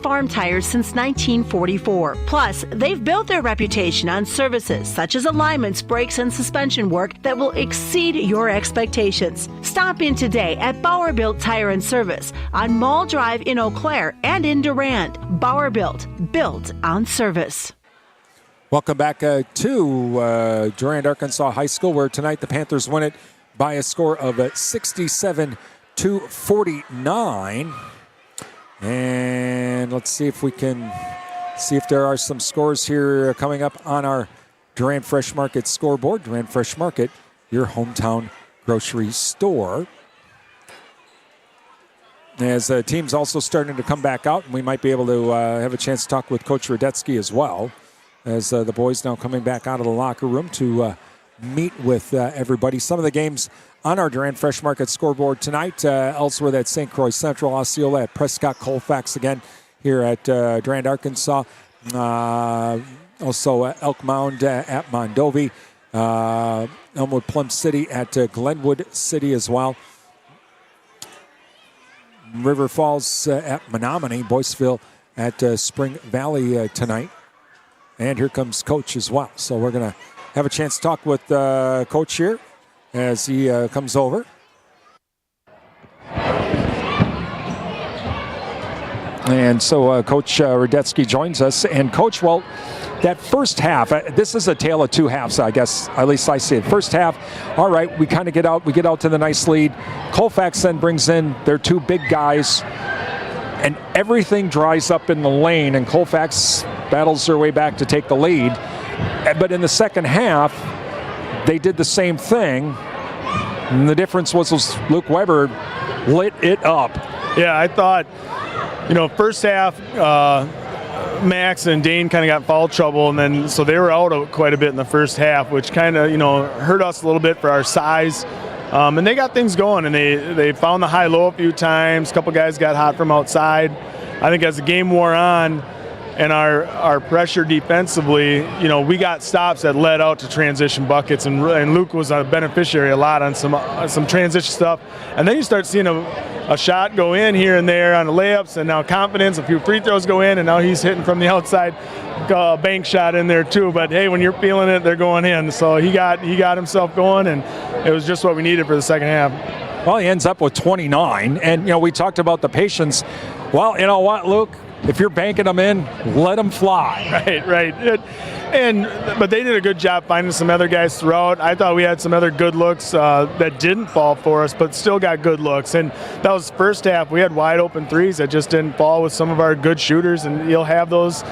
Farm tires since 1944. Plus, they've built their reputation on services such as alignments, brakes, and suspension work that will exceed your expectations. Stop in today at Bauer Built Tire and Service on Mall Drive in Eau Claire and in Durand. Bauer Built, built on service. Welcome back to Durand-Arkansaw High School, where tonight the Panthers win it by a score of 67-49. And let's see if we can see if there are some scores here coming up on our Durand Fresh Market scoreboard. Durand Fresh Market, your hometown grocery store. As teams also starting to come back out, and we might be able to have a chance to talk with Coach Radetzky as well, as the boys now coming back out of the locker room to meet with everybody. Some of the games on our Durand Fresh Market scoreboard tonight, elsewhere at St. Croix Central, Osceola at Prescott, Colfax again here at Durand-Arkansaw. Also Elk Mound at Mondovi. Elmwood Plum City at Glenwood City as well. River Falls at Menominee. Boyceville at Spring Valley tonight. And here comes Coach as well. So we're going to have a chance to talk with Coach here as he comes over. And so Coach Radetzky joins us. And Coach, well, that first half, this is a tale of two halves, I guess, at least I see it. First half, all right, we kind of get out to the nice lead. Colfax then brings in their two big guys, and everything dries up in the lane, and Colfax battles their way back to take the lead. But in the second half, they did the same thing, and the difference was Luke Weber lit it up. Yeah, I thought, first half, Max and Dane kind of got foul trouble, and then so they were out quite a bit in the first half, which kind of hurt us a little bit for our size. And they got things going, and they found the high-low a few times. A couple guys got hot from outside. I think as the game wore on and our pressure defensively, we got stops that led out to transition buckets, and Luke was a beneficiary a lot on some transition stuff. And then you start seeing a shot go in here and there on the layups, and now confidence, a few free throws go in, and now he's hitting from the outside, a bank shot in there too. But hey, when you're feeling it, they're going in. So he got himself going, and it was just what we needed for the second half. Well, he ends up with 29, and we talked about the patience. Well, you know what, Luke? If you're banking them in, let them fly. Right. But they did a good job finding some other guys throughout. I thought we had some other good looks that didn't fall for us, but still got good looks. And that was the first half. We had wide open threes that just didn't fall with some of our good shooters, and you'll have those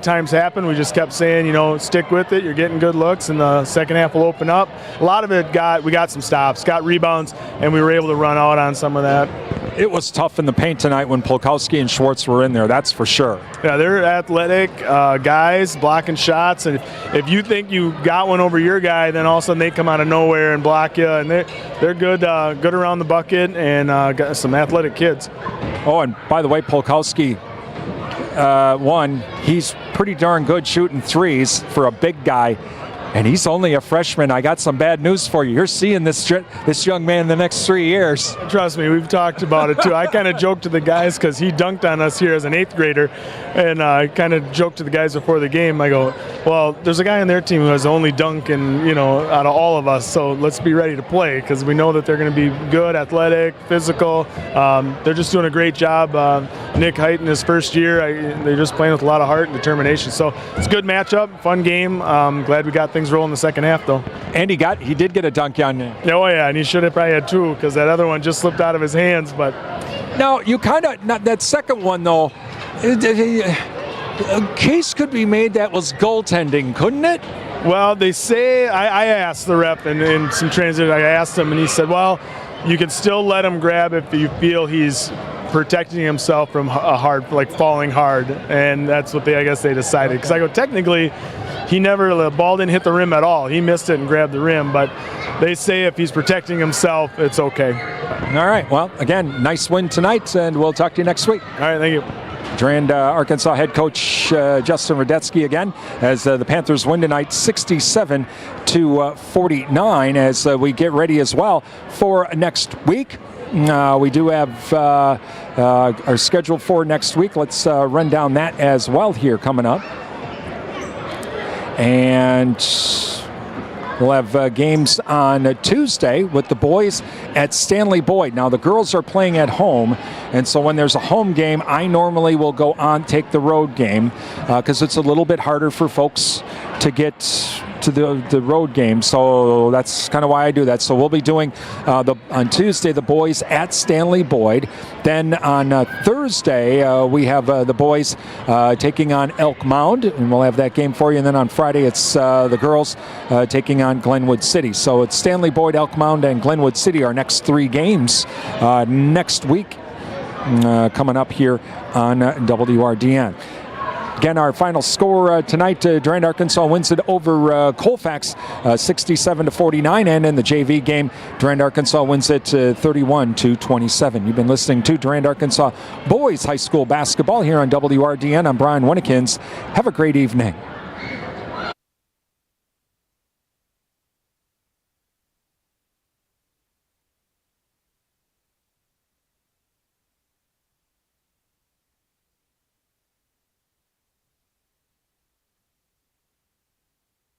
times happen. We just kept saying, stick with it. You're getting good looks, and the second half will open up. A lot of it we got some stops, got rebounds, and we were able to run out on some of that. It was tough in the paint tonight when Polkowski and Schwartz were in there, that's for sure. Yeah, they're athletic guys blocking shots, and if you think you got one over your guy, then all of a sudden they come out of nowhere and block you, and they're good around the bucket, and got some athletic kids. Oh, and by the way, Polkowski, he's pretty darn good shooting threes for a big guy. And he's only a freshman. I got some bad news for you. You're seeing this young man the next 3 years. Trust me, we've talked about it too. I kind of joked to the guys because he dunked on us here as an 8th grader, and I kind of joked to the guys before the game. I go, well, there's a guy on their team who has the only dunk out of all of us, so let's be ready to play because we know that they're going to be good, athletic, physical. They're just doing a great job. Nick Height in his first year, they're just playing with a lot of heart and determination. So it's a good matchup, fun game. Glad we got things rolling in the second half, though. And he did get a dunk on you. Oh yeah, and he should have probably had two because that other one just slipped out of his hands. But no, you kind of that second one though. A case could be made that was goaltending, couldn't it? Well, they say I asked the rep in some transit. I asked him, and he said, "Well, you can still let him grab if you feel he's protecting himself from falling hard," and that's what I guess they decided. Because I go, technically, the ball didn't hit the rim at all. He missed it and grabbed the rim, but they say if he's protecting himself, it's okay. All right. Well, again, nice win tonight, and we'll talk to you next week. All right. Thank you. Durand-Arkansaw head coach Justin Radetzky again as the Panthers win tonight 67-49 as we get ready as well for next week. We do have our schedule for next week. Let's run down that as well here coming up. And we'll have games on Tuesday with the boys at Stanley Boyd. Now, the girls are playing at home, and so when there's a home game, I normally will go on, take the road game, because it's a little bit harder for folks to get to the road game, so that's kind of why I do that. So we'll be doing on Tuesday the boys at Stanley Boyd. Then on Thursday we have the boys taking on Elk Mound, and we'll have that game for you. And then on Friday it's the girls taking on Glenwood City. So it's Stanley Boyd, Elk Mound, and Glenwood City, our next 3 games next week coming up here on WRDN. Again, our final score tonight, Durand-Arkansaw wins it over Colfax 67-49, and in the JV game, Durand-Arkansaw wins it 31-27. You've been listening to Durand-Arkansaw Boys High School Basketball here on WRDN. I'm Brian Winnekins. Have a great evening.